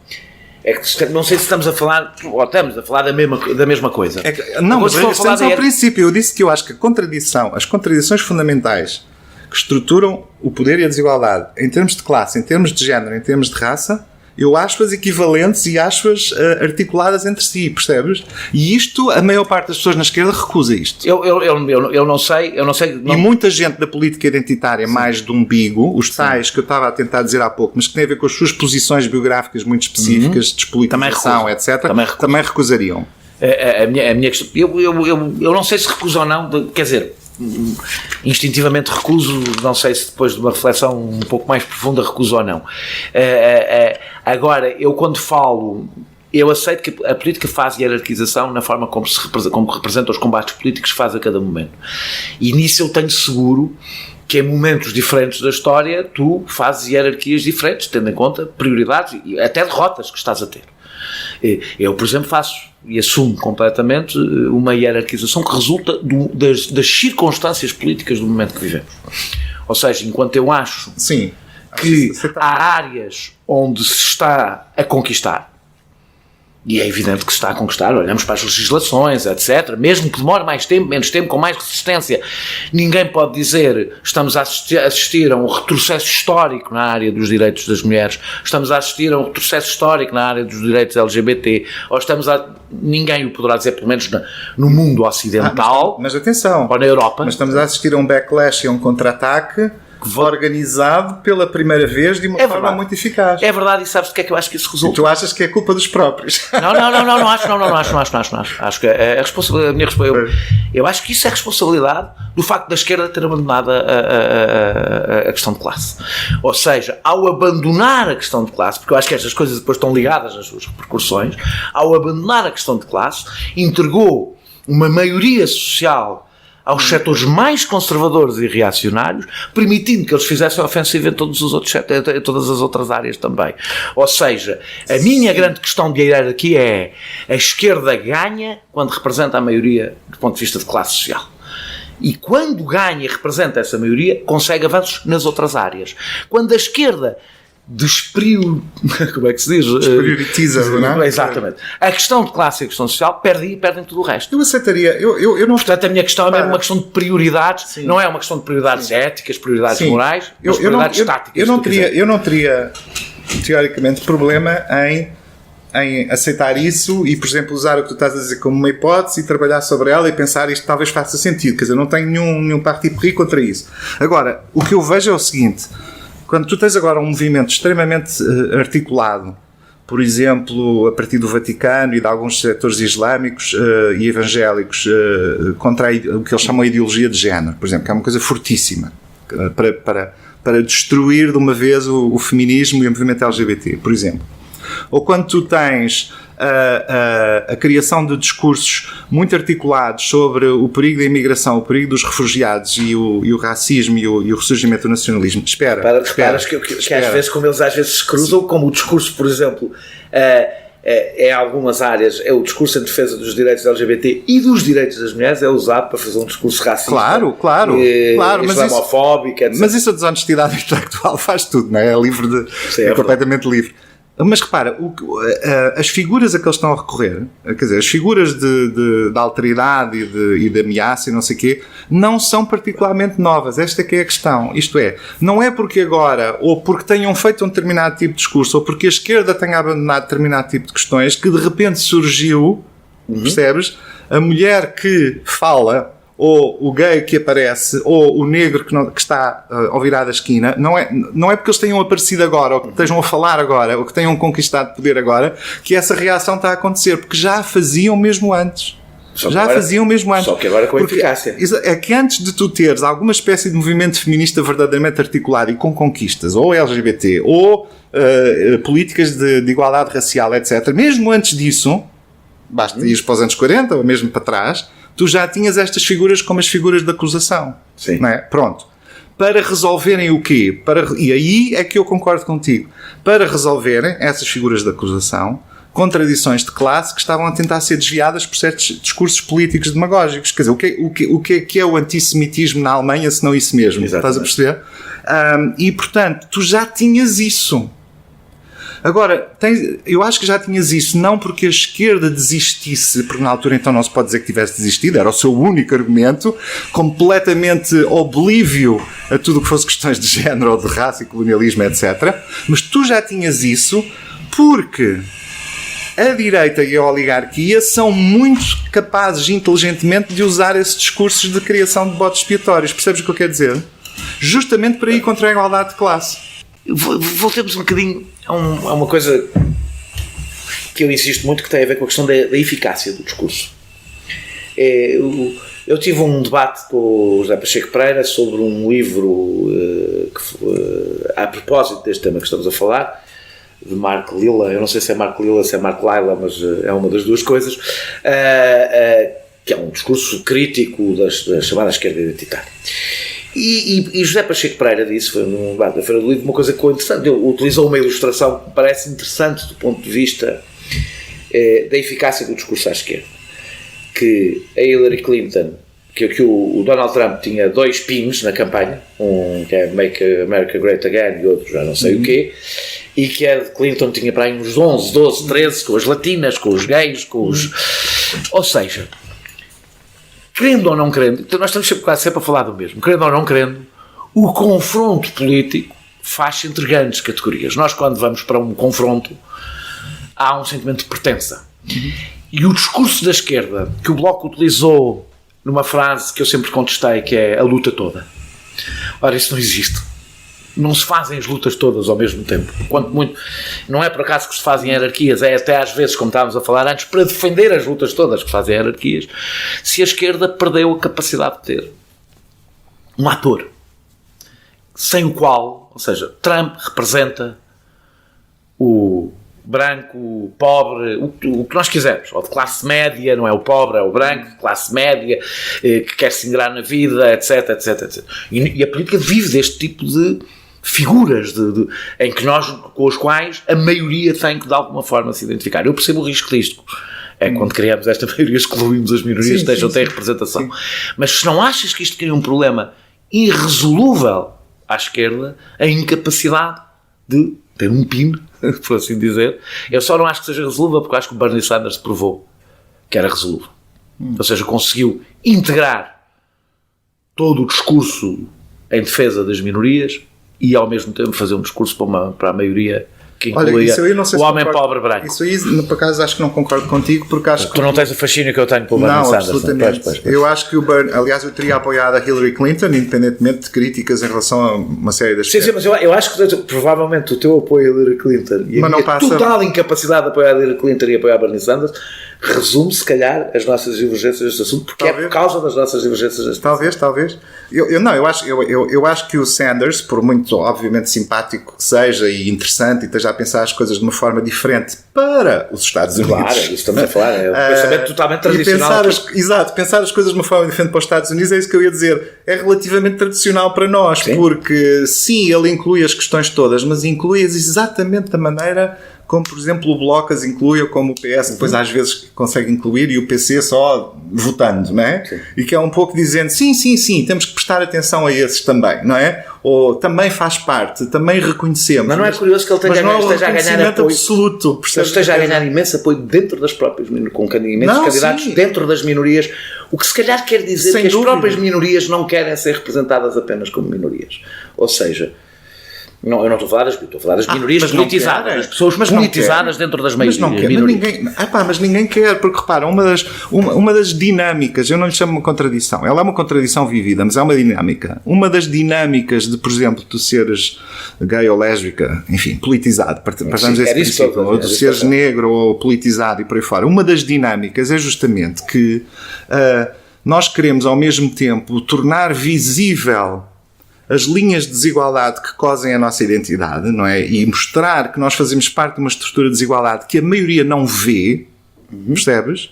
é que não sei se estamos a falar ou estamos a falar da mesma coisa. Não, mas estamos ao princípio. Eu disse que eu acho que as contradições fundamentais que estruturam o poder e a desigualdade em termos de classe, em termos de género, em termos de raça, eu acho-as equivalentes e acho-as articuladas entre si, percebes? E isto, a maior parte das pessoas na esquerda recusa isto. Eu não sei. E muita gente da política identitária, sim, mais de umbigo, os tais que eu estava a tentar dizer há pouco, mas que têm a ver com as suas posições biográficas muito específicas, de despolitização, etc., também recusariam. A minha questão, eu não sei se recuso ou não, quer dizer, instintivamente recuso, não sei se depois de uma reflexão um pouco mais profunda recuso ou não. Agora, eu quando falo, eu aceito que a política faz hierarquização na forma como representa os combates políticos que faz a cada momento, e nisso eu tenho seguro que em momentos diferentes da história tu fazes hierarquias diferentes, tendo em conta prioridades e até derrotas que estás a ter. Eu, por exemplo, faço e assumo completamente uma hierarquização que resulta das circunstâncias políticas do momento que vivemos. Ou seja, enquanto eu acho, sim, que há áreas onde se está a conquistar, e é evidente que se está a conquistar, olhamos para as legislações, etc., mesmo que demore mais tempo, menos tempo, com mais resistência, ninguém pode dizer estamos a assistir a um retrocesso histórico na área dos direitos das mulheres, estamos a assistir a um retrocesso histórico na área dos direitos LGBT, ou ninguém o poderá dizer, pelo menos no mundo ocidental, mas atenção, ou na Europa. Mas estamos a assistir a um backlash e a um contra-ataque organizado pela primeira vez de uma forma muito eficaz. É verdade, e sabes do que é que eu acho que isso resulta? E tu achas que é culpa dos próprios? Não acho. Acho que a responsabilidade, eu acho que isso é responsabilidade do facto da esquerda ter abandonado a questão de classe. Ou seja, ao abandonar a questão de classe, porque eu acho que estas coisas depois estão ligadas às suas repercussões, ao abandonar a questão de classe, entregou uma maioria social aos setores mais conservadores e reacionários, permitindo que eles fizessem a ofensiva em todas as outras áreas também. Ou seja, a minha grande questão de hierarquia é a esquerda ganha quando representa a maioria do ponto de vista de classe social. E quando ganha e representa essa maioria, consegue avanços nas outras áreas. Quando a esquerda como é que se diz? Desprioritiza, não é? Exatamente. A questão de classe e a questão social perdem tudo o resto. Eu aceitaria. Eu não... Portanto, a minha questão é mesmo uma questão de prioridades. Sim. Não é uma questão de prioridades éticas, prioridades morais, mas prioridades táticas. Eu não teria, teoricamente, problema em aceitar isso e, por exemplo, usar o que tu estás a dizer como uma hipótese e trabalhar sobre ela e pensar isto talvez faça sentido. Quer dizer, não tenho nenhum parti pris contra isso. Agora, o que eu vejo é o seguinte: quando tu tens agora um movimento extremamente articulado, por exemplo, a partir do Vaticano e de alguns setores islâmicos e evangélicos, contra o que eles chamam de ideologia de género, por exemplo, que é uma coisa fortíssima para destruir de uma vez o feminismo e o movimento LGBT, por exemplo. Ou quando tu tens a criação de discursos muito articulados sobre o perigo da imigração, o perigo dos refugiados e o racismo e o ressurgimento do nacionalismo. Espera. Que às vezes, como eles às vezes se cruzam, como o discurso, por exemplo, em algumas áreas, o discurso em defesa dos direitos LGBT e dos direitos das mulheres é usado para fazer um discurso racista. Claro, islamofóbico, etc. Mas isso a desonestidade intelectual faz tudo, não é? É livre é completamente livre. Mas repara, as figuras a que eles estão a recorrer, quer dizer, as figuras de alteridade e de ameaça e não sei o quê, não são particularmente novas. Esta é que é a questão. Isto é, não é porque agora, ou porque tenham feito um determinado tipo de discurso, ou porque a esquerda tenha abandonado determinado tipo de questões, que de repente surgiu, percebes? A mulher que fala, ou o gay que aparece, ou o negro que está ao virar da esquina, não é porque eles tenham aparecido agora, ou que estejam a falar agora, ou que tenham conquistado poder agora, que essa reação está a acontecer, porque já a faziam mesmo antes. Só que agora com eficácia. É que antes de tu teres alguma espécie de movimento feminista verdadeiramente articulado e com conquistas, ou LGBT, ou políticas de igualdade racial, etc., mesmo antes disso, basta ir para os anos 40, ou mesmo para trás, tu já tinhas estas figuras como as figuras de acusação. Sim. Não é? Pronto. Para resolverem o quê? E aí é que eu concordo contigo. Para resolverem essas figuras de acusação, contradições de classe que estavam a tentar ser desviadas por certos discursos políticos demagógicos. Quer dizer, o que é o antissemitismo na Alemanha, se não isso mesmo? Exatamente. Estás a perceber? E, portanto, tu já tinhas isso. Agora, eu acho que já tinhas isso, não porque a esquerda desistisse, porque na altura então não se pode dizer que tivesse desistido, era o seu único argumento, completamente oblívio a tudo o que fosse questões de género ou de raça e colonialismo, etc. Mas tu já tinhas isso porque a direita e a oligarquia são muito capazes inteligentemente de usar esses discursos de criação de botes expiatórios. Percebes o que eu quero dizer? Justamente para ir contra a igualdade de classe. Voltemos um bocadinho a uma coisa que eu insisto muito, que tem a ver com a questão da eficácia do discurso. Eu tive um debate com o José Pacheco Pereira sobre um livro a propósito deste tema que estamos a falar, de Marco Lilla. Eu não sei se é Marco Lilla, se é Marco Lilla, mas é uma das duas coisas, que é um discurso crítico da chamada esquerda identitária. E José Pacheco Pereira disse, foi num debate da Feira do Livro, uma coisa que foi interessante. Ele utilizou uma ilustração que me parece interessante do ponto de vista da eficácia do discurso à esquerda. Que a Hillary Clinton, que o Donald Trump tinha 2 pins na campanha, um que é Make America Great Again e outro já não sei o quê, e que a Clinton tinha para aí uns 11, 12, 13, com as latinas, com os gays, com os... Ou seja... Querendo ou não querendo, então nós estamos quase sempre a falar do mesmo, querendo ou não querendo, o confronto político faz-se entre grandes categorias. Nós, quando vamos para um confronto, há um sentimento de pertença. E o discurso da esquerda, que o Bloco utilizou numa frase que eu sempre contestei, que é a luta toda. Ora, isso não existe. Não se fazem as lutas todas ao mesmo tempo. Quanto muito, não é por acaso que se fazem hierarquias, é até às vezes, como estávamos a falar antes, para defender as lutas todas que fazem hierarquias, se a esquerda perdeu a capacidade de ter um ator, sem o qual, ou seja, Trump representa o branco, o pobre, o que nós quisermos, ou de classe média, não é o pobre, é o branco, de classe média, que quer se ingrar na vida, etc, etc, etc. E a política vive deste tipo de figuras em que nós, com as quais a maioria tem que de alguma forma se identificar. Eu percebo o risco disto. É quando criamos esta maioria, excluímos as minorias, deixam de ter representação. Sim. Mas se não achas que isto cria um problema irresolúvel à esquerda, a incapacidade de ter um pino, por assim dizer, eu só não acho que seja resolúvel porque acho que o Bernie Sanders provou que era resolúvel. Ou seja, conseguiu integrar todo o discurso em defesa das minorias e ao mesmo tempo fazer um discurso para a maioria que incluía Olha, isso aí não sei o se homem concordo. pobre branco. Isso aí, por acaso, acho que não concordo contigo, porque acho que... Tu não tens o fascínio que eu tenho pelo Bernie Não, Sanders. absolutamente. Pois. Eu acho que o Bernie... Aliás, eu teria apoiado a Hillary Clinton, independentemente de críticas em relação a uma série das Sim, mas eu acho que provavelmente o teu apoio a Hillary Clinton e a minha total incapacidade de apoiar a Hillary Clinton e apoiar a Bernie Sanders resume, se calhar, as nossas divergências deste assunto, porque talvez. É por causa das nossas divergências deste assunto. Talvez. Eu acho que o Sanders, por muito, obviamente, simpático que seja e interessante e esteja a pensar as coisas de uma forma diferente para os Estados Unidos. Claro, isso estamos a falar, é um pensamento totalmente tradicional. Pensar as coisas de uma forma diferente para os Estados Unidos, é isso que eu ia dizer. É relativamente tradicional para nós, sim. Porque sim, ele inclui as questões todas, mas inclui-as exatamente da maneira como, por exemplo, o Bloco as inclui, ou como o PS depois às vezes consegue incluir, e o PC só votando, não é? Sim. E que é um pouco dizendo, sim, temos que prestar atenção a esses também, não é? Ou também faz parte, também reconhecemos. Mas não é curioso que ele esteja a ganhar apoio absoluto. Ele esteja a ganhar imenso apoio dentro das próprias minorias, com imensos candidatos sim. Dentro das minorias, o que se calhar quer dizer sem que dúvida. As próprias minorias não querem ser representadas apenas como minorias. Ou seja... Não, eu não estou a falar das minorias politizadas, das pessoas politizadas dentro das minorias. Mas ninguém quer, porque repara, uma das dinâmicas, eu não lhe chamo uma contradição, ela é uma contradição vivida, mas é uma dinâmica. Uma das dinâmicas de, por exemplo, tu seres gay ou lésbica, enfim, politizado, partamos desse princípio, ou de seres negro ou politizado e por aí fora, uma das dinâmicas é justamente que nós queremos ao mesmo tempo tornar visível as linhas de desigualdade que cosem a nossa identidade, não é? E mostrar que nós fazemos parte de uma estrutura de desigualdade que a maioria não vê, percebes?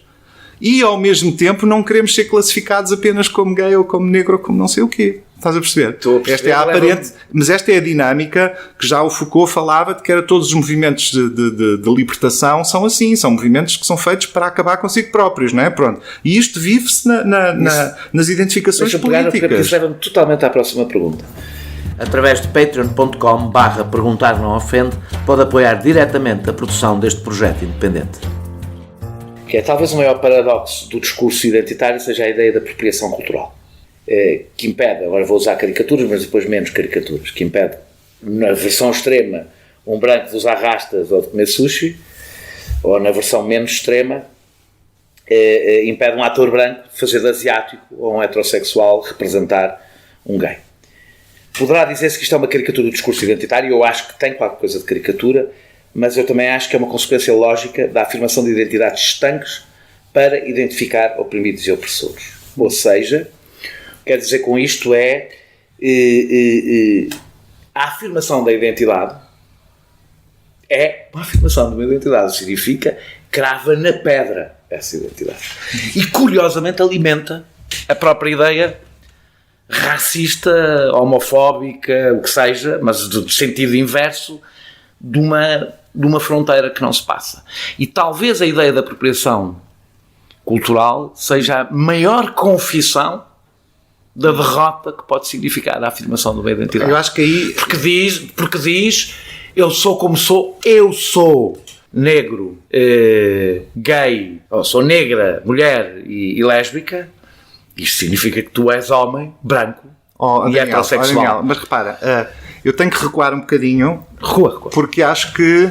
E ao mesmo tempo não queremos ser classificados apenas como gay ou como negro ou como não sei o quê. Estás a perceber? Esta é a aparente, mas esta é a dinâmica que já o Foucault falava de que era todos os movimentos de libertação são assim, são movimentos que são feitos para acabar consigo próprios, não é? Pronto. E isto vive-se nas identificações políticas. Isso leva-me totalmente à próxima pergunta. Através de patreon.com/perguntar não ofende, pode apoiar diretamente a produção deste projeto independente. Que é talvez o maior paradoxo do discurso identitário seja a ideia da apropriação cultural. Que impede, agora vou usar caricaturas, mas depois menos caricaturas, que impede, na versão extrema, um branco de usar rastas ou de comer sushi, ou na versão menos extrema, impede um ator branco de fazer de asiático ou um heterossexual representar um gay. Poderá dizer-se que isto é uma caricatura do discurso identitário, eu acho que tem qualquer coisa de caricatura, mas eu também acho que é uma consequência lógica da afirmação de identidades estanques para identificar oprimidos e opressores. Ou seja, quer dizer com isto a afirmação da identidade é uma afirmação de uma identidade, significa crava na pedra essa identidade. E curiosamente alimenta a própria ideia racista, homofóbica, o que seja, mas de sentido inverso de uma fronteira que não se passa. E talvez a ideia da apropriação cultural seja a maior confissão da derrota que pode significar a afirmação de uma identidade. Eu acho que aí... Porque diz eu sou como sou, eu sou negro, gay, ou sou negra, mulher e lésbica. Isto significa que tu és homem, branco e heterossexual. Daniel, mas repara, eu tenho que recuar um bocadinho, Recua. Porque acho que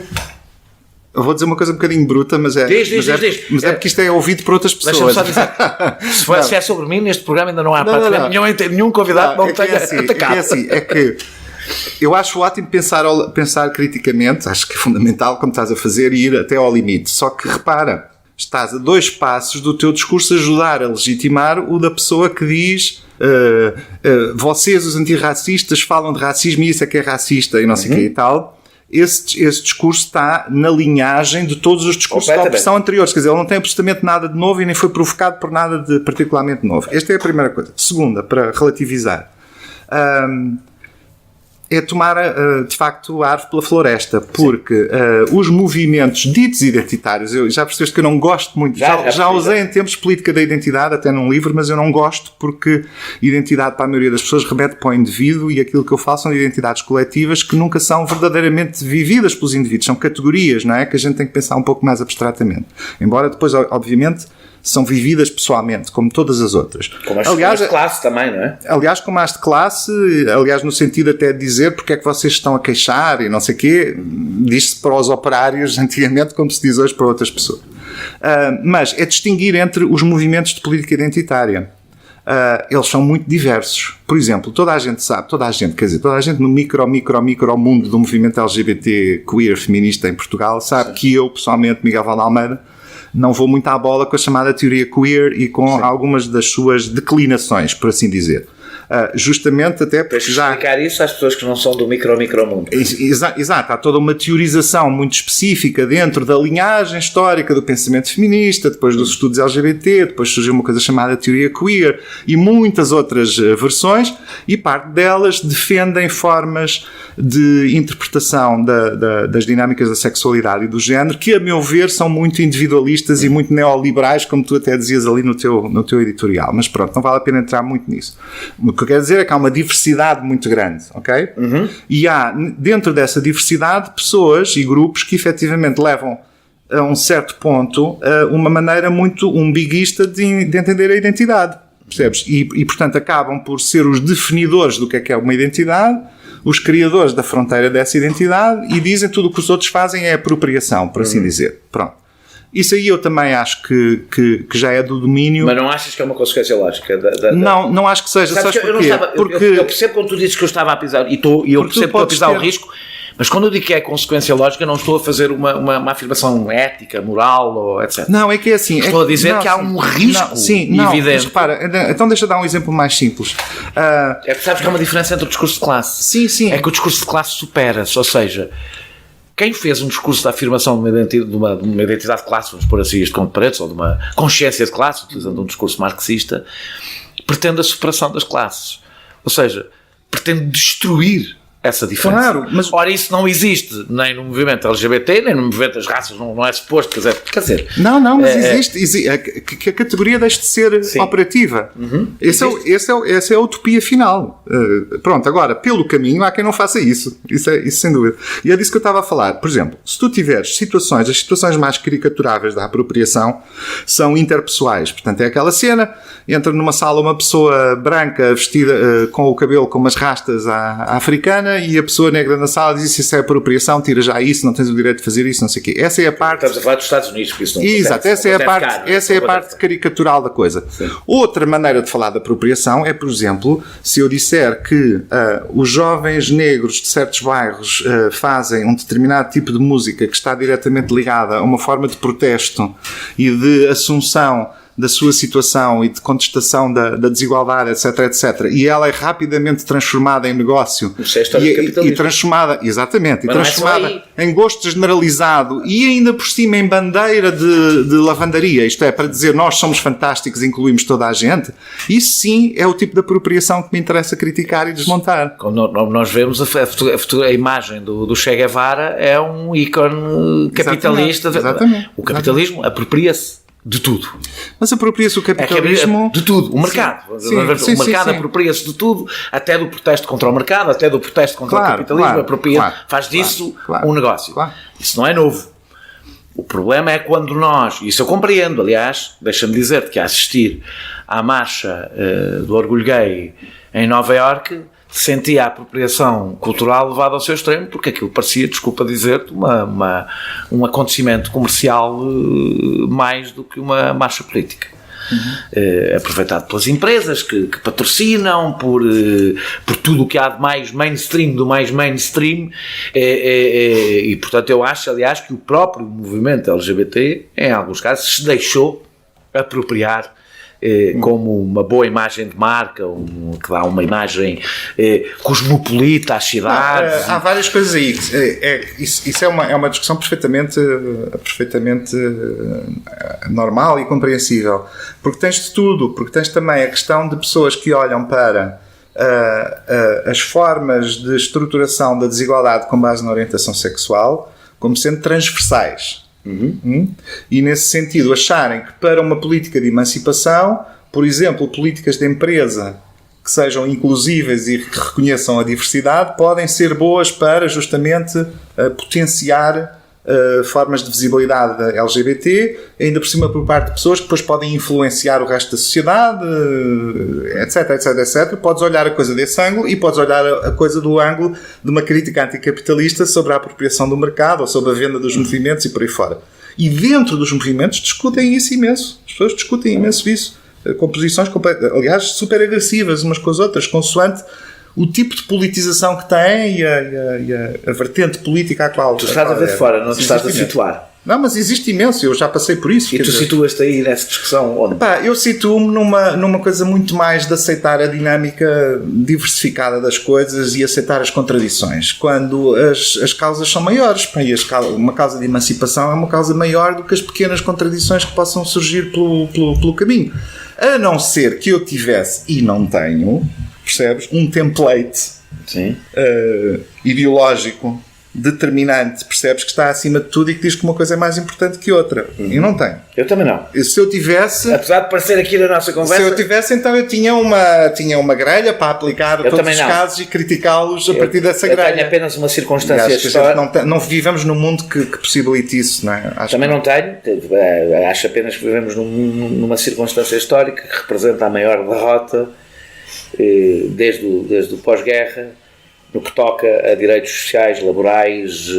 eu vou dizer uma coisa um bocadinho bruta, mas é porque isto é ouvido por outras pessoas. Deixa-me só dizer, se é sobre mim, neste programa ainda não há nenhum convidado não tenha atacado. É que eu acho ótimo pensar criticamente, acho que é fundamental, como estás a fazer, e ir até ao limite. Só que repara, estás a 2 passos do teu discurso ajudar a legitimar o da pessoa que diz vocês, os antirracistas, falam de racismo e isso é que é racista e não sei o que e tal. Esse discurso está na linhagem de todos os discursos de opressão anteriores. Quer dizer, ele não tem absolutamente nada de novo e nem foi provocado por nada de particularmente novo. Esta é a primeira coisa. Segunda, para relativizar, é tomar, de facto, a árvore pela floresta, porque os movimentos ditos identitários, eu já percebeste que eu não gosto muito, já usei em tempos política da identidade, até num livro, mas eu não gosto porque identidade para a maioria das pessoas remete para o indivíduo e aquilo que eu falo são identidades coletivas que nunca são verdadeiramente vividas pelos indivíduos, são categorias, não é? Que a gente tem que pensar um pouco mais abstratamente. Embora depois, obviamente, são vividas pessoalmente, como todas as outras. Como as de classe também, não é? Aliás, como as de classe, aliás, no sentido até de dizer porque é que vocês estão a queixar e não sei o quê, diz-se para os operários antigamente, como se diz hoje para outras pessoas. Mas é distinguir entre os movimentos de política identitária. Eles são muito diversos. Por exemplo, toda a gente no micro mundo do movimento LGBT queer feminista em Portugal sabe que eu, pessoalmente, Miguel Valde-Almeida, não vou muito à bola com a chamada teoria queer e com algumas das suas declinações, por assim dizer. Justamente até porque já... explicar isso às pessoas que não são do micro mundo. Exato, há toda uma teorização muito específica dentro da linhagem histórica do pensamento feminista, depois dos estudos LGBT, depois surgiu uma coisa chamada teoria queer e muitas outras versões, e parte delas defendem formas de interpretação das dinâmicas da sexualidade e do género que, a meu ver, são muito individualistas e muito neoliberais, como tu até dizias ali no teu editorial. Mas pronto, não vale a pena entrar muito nisso. O que eu quero dizer é que há uma diversidade muito grande, ok? E há, dentro dessa diversidade, pessoas e grupos que efetivamente levam a um certo ponto uma maneira muito umbiguista de entender a identidade, percebes? E, portanto, acabam por ser os definidores do que é uma identidade, os criadores da fronteira dessa identidade, e dizem tudo o que os outros fazem é apropriação, por assim dizer. Pronto. Isso aí eu também acho que já é do domínio... Mas não achas que é uma consequência lógica? Não acho que seja. Sabes porquê? Eu percebo quando tu dizes que eu estava a pisar, e eu percebo que estou a pisar o risco, mas quando eu digo que é consequência lógica, não estou a fazer uma afirmação ética, moral, ou etc. Não, é que é assim... Estou a dizer que há um risco evidente. Mas repara, então deixa eu dar um exemplo mais simples. É que sabes que há uma diferença entre o discurso de classe. Sim. É que o discurso de classe supera-se, ou seja... Quem fez um discurso de afirmação de uma identidade de classe, vamos pôr assim isto como pretos, ou de uma consciência de classe, utilizando um discurso marxista, pretende a superação das classes. Ou seja, pretende destruir essa diferença. Claro, mas... Ora, isso não existe nem no movimento LGBT, nem no movimento das raças, não é suposto, quer dizer... Não, mas existe que a categoria deixe de ser operativa. Essa é a utopia final. Pronto, agora, pelo caminho, há quem não faça isso. Isso sem dúvida. E é disso que eu estava a falar. Por exemplo, se tu tiveres as situações mais caricaturáveis da apropriação são interpessoais. Portanto, é aquela cena, entra numa sala uma pessoa branca vestida com o cabelo com umas rastas à africana, e a pessoa negra na sala diz: isso é apropriação, tira já isso, não tens o direito de fazer isso, não sei o quê. Essa é a parte... Estamos a falar dos Estados Unidos, porque isso não Exato, essa é a parte caricatural da coisa. Sim. Outra maneira de falar de apropriação é, por exemplo, se eu disser que os jovens negros de certos bairros fazem um determinado tipo de música que está diretamente ligada a uma forma de protesto e de assunção da sua situação e de contestação da desigualdade, etc, e ela é rapidamente transformada em negócio e transformada, exatamente, transformada em gosto generalizado e ainda por cima em bandeira de lavandaria, isto é, para dizer nós somos fantásticos e incluímos toda a gente. Isso sim é o tipo de apropriação que me interessa criticar e desmontar. Quando nós vemos a imagem do Che Guevara, é um ícone capitalista. Exatamente. O capitalismo apropria-se de tudo. Mas apropria-se o capitalismo... De tudo. O mercado. O mercado apropria-se de tudo, até do protesto contra o mercado, até do protesto contra o capitalismo, faz disso um negócio. Isso não é novo. O problema é quando nós, isso eu compreendo, aliás, deixa-me dizer-te que a assistir à marcha do orgulho gay em Nova Iorque, sentia a apropriação cultural levada ao seu extremo, porque aquilo parecia, desculpa dizer-te, um acontecimento comercial mais do que uma marcha política. Aproveitado pelas empresas que patrocinam, por tudo o que há de mais mainstream do mais mainstream, e portanto eu acho, aliás, que o próprio movimento LGBT, em alguns casos, se deixou apropriar como uma boa imagem de marca, que dá uma imagem cosmopolita às cidades. Há várias coisas aí. Isso é uma discussão perfeitamente normal e compreensível. Porque tens de tudo. Porque tens também a questão de pessoas que olham para as formas de estruturação da desigualdade com base na orientação sexual como sendo transversais. E nesse sentido acharem que para uma política de emancipação, por exemplo, políticas de empresa que sejam inclusíveis e que reconheçam a diversidade podem ser boas para justamente potenciar formas de visibilidade LGBT, ainda por cima por parte de pessoas que depois podem influenciar o resto da sociedade, etc, etc, etc. Podes olhar a coisa desse ângulo e podes olhar a coisa do ângulo de uma crítica anticapitalista sobre a apropriação do mercado ou sobre a venda dos movimentos e por aí fora. E dentro dos movimentos discutem isso imenso. As pessoas discutem imenso isso, com posições, aliás, super agressivas umas com as outras, consoante o tipo de politização que tem e a vertente política à qual... Tu estás a ver de fora, não te estás a situar. Não, mas existe imenso, eu já passei por isso. E tu situas-te aí nessa discussão onde? Eu situo-me numa coisa muito mais de aceitar a dinâmica diversificada das coisas e aceitar as contradições. Quando as causas são maiores, uma causa de emancipação é uma causa maior do que as pequenas contradições que possam surgir pelo caminho. A não ser que eu tivesse, e não tenho, percebes, um template ideológico determinante, percebes, que está acima de tudo e que diz que uma coisa é mais importante que outra. Eu não tenho. Eu também não. Se eu tivesse... Apesar de parecer aqui na nossa conversa... Se eu tivesse, então eu tinha uma grelha para aplicar a todos os casos e criticá-los a partir dessa grelha. Eu tenho apenas uma circunstância histórica... Não vivemos num mundo que possibilite isso, não é? Também não tenho. Acho apenas que vivemos numa circunstância histórica que representa a maior derrota desde o pós-guerra, no que toca a direitos sociais, laborais,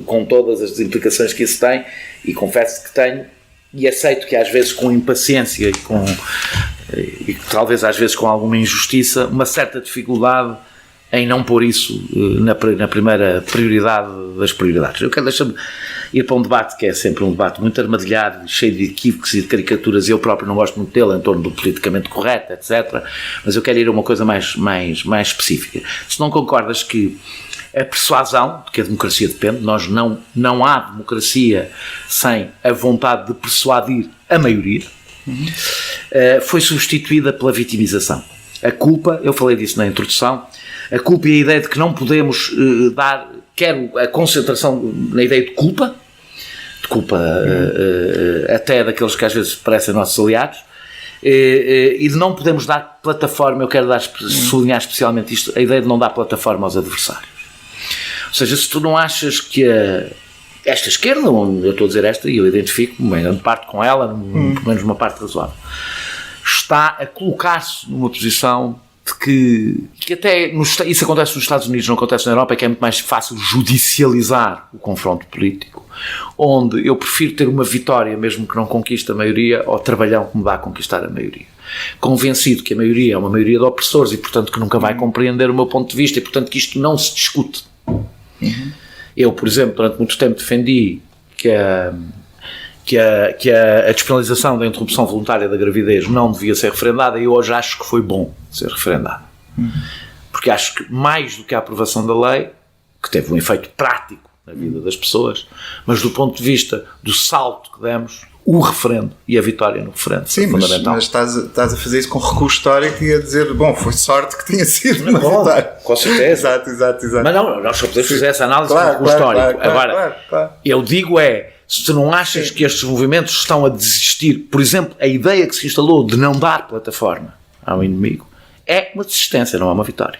com todas as implicações que isso tem, e confesso que tenho, e aceito que às vezes com impaciência e talvez às vezes com alguma injustiça, uma certa dificuldade em não pôr isso na primeira prioridade das prioridades. Eu quero deixar-me ir para um debate que é sempre um debate muito armadilhado, cheio de equívocos e de caricaturas, eu próprio não gosto muito dele, em torno do politicamente correto, etc. Mas eu quero ir a uma coisa mais específica. Se não concordas que a persuasão, de que a democracia depende, não há democracia sem a vontade de persuadir a maioria, foi substituída pela vitimização. A culpa, eu falei disso na introdução, a culpa e a ideia de que não podemos quero a concentração na ideia de culpa até daqueles que às vezes parecem nossos aliados, e de não podemos dar plataforma, eu quero sublinhar especialmente isto, a ideia de não dar plataforma aos adversários. Ou seja, se tu não achas que esta esquerda, onde eu estou a dizer esta, e eu identifico-me em grande parte com ela, pelo menos uma parte razoável, está a colocar-se numa posição de que até isso acontece nos Estados Unidos, não acontece na Europa, é que é muito mais fácil judicializar o confronto político, onde eu prefiro ter uma vitória, mesmo que não conquiste a maioria, ao trabalhão que me dá a conquistar a maioria. Convencido que a maioria é uma maioria de opressores e, portanto, que nunca vai compreender o meu ponto de vista e, portanto, que isto não se discute. Eu, por exemplo, durante muito tempo defendi que a despenalização da interrupção voluntária da gravidez não devia ser referendada, e hoje acho que foi bom ser referendada. Porque acho que mais do que a aprovação da lei, que teve um efeito prático na vida das pessoas, mas do ponto de vista do salto que demos, o referendo e a vitória no referendo. Sim, mas estás a fazer isso com recurso histórico e a dizer, bom, foi sorte que tinha sido uma vitória. Com certeza. Exato. Mas não, nós só podemos fazer essa análise com recurso histórico. Agora, eu digo se tu não achas que estes movimentos estão a desistir, por exemplo, a ideia que se instalou de não dar plataforma ao inimigo, é uma desistência, não é uma vitória.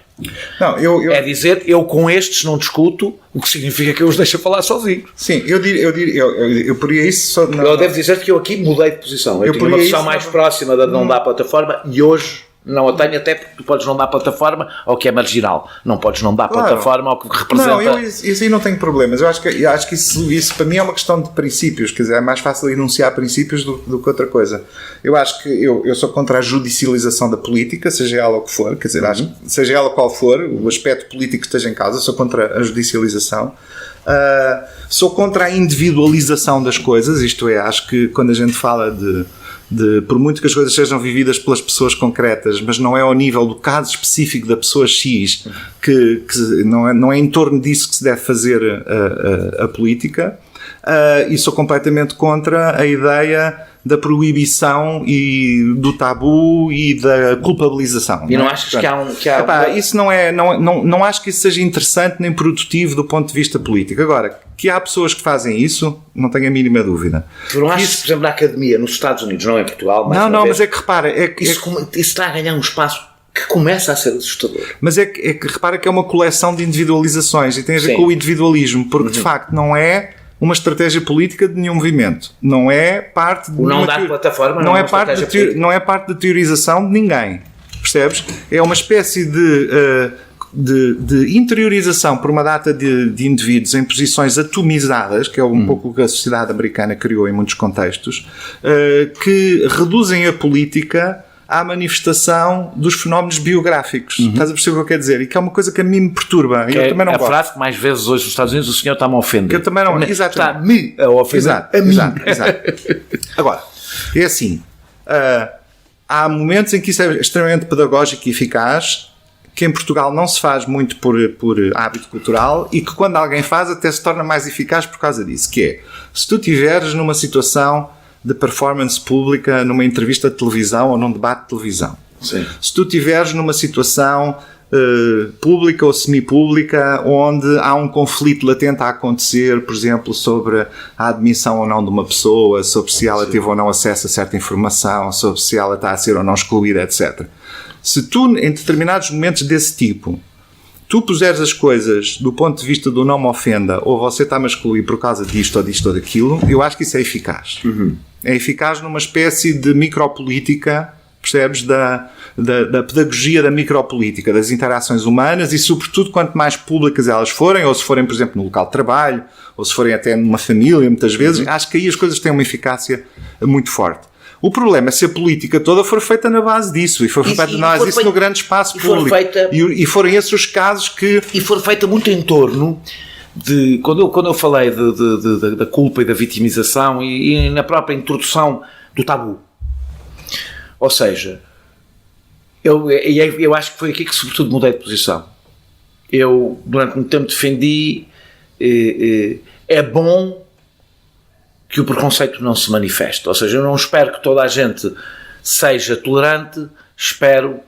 Não, é dizer, eu com estes não discuto, o que significa que eu os deixo falar sozinhos. Sim, eu poria isso... Eu devo dizer-te que eu aqui mudei de posição. Eu tinha uma posição mais próxima da não dar plataforma e hoje não a tenho, até porque tu podes não dar plataforma ao que é marginal. Não podes não dar plataforma ao que representa... Não, isso aí não tenho problemas. Eu acho que isso para mim é uma questão de princípios. Quer dizer, é mais fácil enunciar princípios do que outra coisa. Eu acho que eu sou contra a judicialização da política, seja ela o que for. Quer dizer, seja ela qual for, o aspecto político que esteja em causa, sou contra a judicialização. Sou contra a individualização das coisas, isto é, acho que quando a gente fala por muito que as coisas sejam vividas pelas pessoas concretas, mas não é ao nível do caso específico da pessoa X, que não é em torno disso que se deve fazer a política, e sou completamente contra a ideia da proibição e do tabu e da culpabilização. E não achas que há isso não acho que isso seja interessante nem produtivo do ponto de vista político. Agora, que há pessoas que fazem isso, não tenho a mínima dúvida. Tu não achas, por exemplo, na academia, nos Estados Unidos, não em Portugal, mas é que repara... Isso está a ganhar um espaço que que começa a ser assustador. Mas é que repara que é uma coleção de individualizações e tem a ver com o individualismo, porque de facto não é uma estratégia política de nenhum movimento. Não é parte de não dar plataforma, não é parte da teorização de ninguém. Percebes? É uma espécie de interiorização por uma data de indivíduos em posições atomizadas, que é um pouco o que a sociedade americana criou em muitos contextos, que reduzem a política à manifestação dos fenómenos biográficos. Estás a perceber o que eu quero dizer? E que é uma coisa que a mim me perturba. Que eu também não gosto. A frase que mais vezes hoje nos Estados Unidos o senhor está-me a ofender. Que eu também não... Exatamente. Está-me a ofender. Exato. Agora, é assim. Há momentos em que isso é extremamente pedagógico e eficaz, que em Portugal não se faz muito por hábito cultural e que quando alguém faz até se torna mais eficaz por causa disso, que é, se tu estiveres numa situação de performance pública, numa entrevista de televisão ou num debate de televisão, Sim. se tu estiveres numa situação pública ou semipública onde há um conflito latente a acontecer, por exemplo, sobre a admissão ou não de uma pessoa, sobre se ela teve ou não acesso a certa informação, sobre se ela está a ser ou não excluída, etc. Se tu, em determinados momentos desse tipo, tu puseres as coisas do ponto de vista do não me ofenda ou você está-me a excluir por causa disto ou daquilo, eu acho que isso é eficaz. É eficaz numa espécie de micropolítica, percebes, da pedagogia da micropolítica, das interações humanas e, sobretudo, quanto mais públicas elas forem, ou se forem, por exemplo, no local de trabalho, ou se forem até numa família, muitas vezes, acho que aí as coisas têm uma eficácia muito forte. O problema é se a política toda for feita na base disso e for feita no grande espaço público. E forem esses os casos que... E for feita muito em torno de... Quando eu falei da culpa e da vitimização e na própria introdução do tabu. Ou seja, eu acho que foi aqui que sobretudo mudei de posição. Eu, durante muito tempo, defendi é bom que o preconceito não se manifeste. Ou seja, eu não espero que toda a gente seja tolerante, espero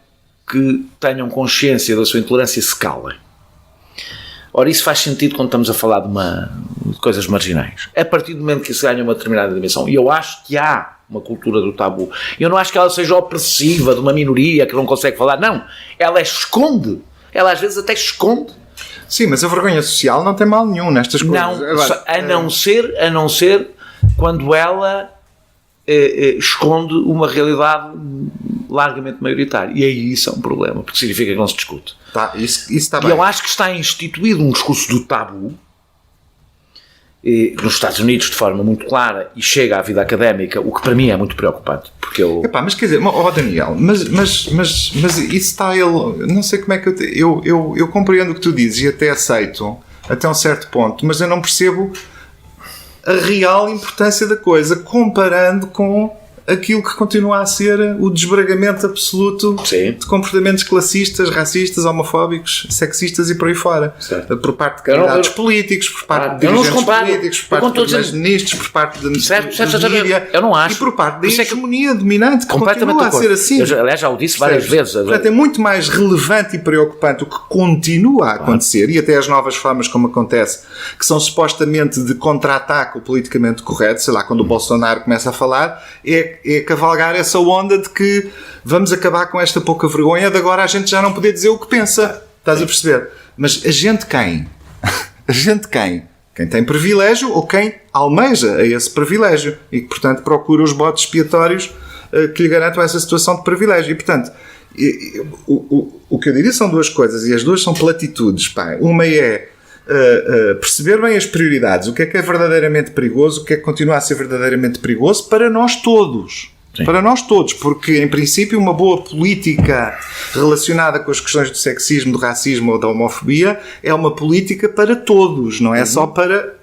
que tenham consciência da sua intolerância e se calem. Ora, isso faz sentido quando estamos a falar de coisas marginais. A partir do momento que isso ganha uma determinada dimensão, e eu acho que há uma cultura do tabu, eu não acho que ela seja opressiva de uma minoria que não consegue falar, não. Ela esconde. Ela às vezes até esconde. Sim, mas a vergonha social não tem mal nenhum nestas coisas. Não, agora, a não ser quando ela esconde uma realidade largamente maioritária. E aí isso é um problema, porque significa que não se discute. Isso está bem. E eu acho que está instituído um discurso do tabu nos Estados Unidos de forma muito clara e chega à vida académica, o que para mim é muito preocupante. Porque eu... mas quer dizer, Daniel, mas isso está não sei como é que eu compreendo o que tu dizes e até aceito até um certo ponto, mas eu não percebo a real importância da coisa comparando com aquilo que continua a ser o desbragamento absoluto de comportamentos classistas, racistas, homofóbicos, sexistas e por aí fora. Certo. Por parte de candidatos políticos, por parte de dirigentes políticos, por parte de primeiros-ministros, por parte de mídia eu não acho. E por parte da hegemonia dominante que continua a ser assim. Eu, aliás, já o disse várias vezes. Portanto, é muito mais relevante e preocupante o que continua a acontecer e até as novas formas como acontece, que são supostamente de contra-ataque o politicamente correto, sei lá, quando o Bolsonaro começa a falar, é cavalgar essa onda de que vamos acabar com esta pouca vergonha de agora a gente já não poder dizer o que pensa. Estás a perceber? Mas a gente quem? A gente quem? Quem tem privilégio ou quem almeja a esse privilégio e que, portanto, procura os botes expiatórios que lhe garantam essa situação de privilégio. E, portanto, o que eu diria são duas coisas e as duas são platitudes. Pá. Uma é perceber bem as prioridades, o que é verdadeiramente perigoso, o que é que continua a ser verdadeiramente perigoso para nós todos. Sim. Para nós todos, porque em princípio uma boa política relacionada com as questões do sexismo, do racismo ou da homofobia é uma política para todos, não é só para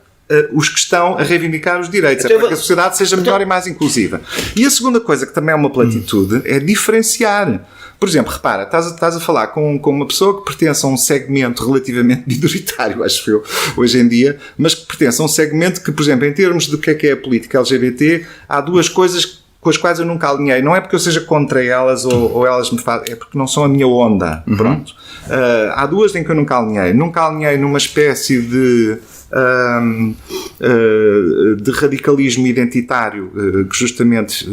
os que estão a reivindicar os direitos, é para que a sociedade seja melhor e mais inclusiva. E a segunda coisa que também é uma platitude é diferenciar. Por exemplo, repara, estás a falar com uma pessoa que pertence a um segmento relativamente minoritário, acho eu, hoje em dia, mas que pertence a um segmento que, por exemplo, em termos do que é a política LGBT, há duas coisas com as quais eu nunca alinhei. Não é porque eu seja contra elas ou elas me fazem, é porque não são a minha onda. Pronto. Há duas em que eu nunca alinhei. Nunca alinhei numa espécie de de radicalismo identitário que justamente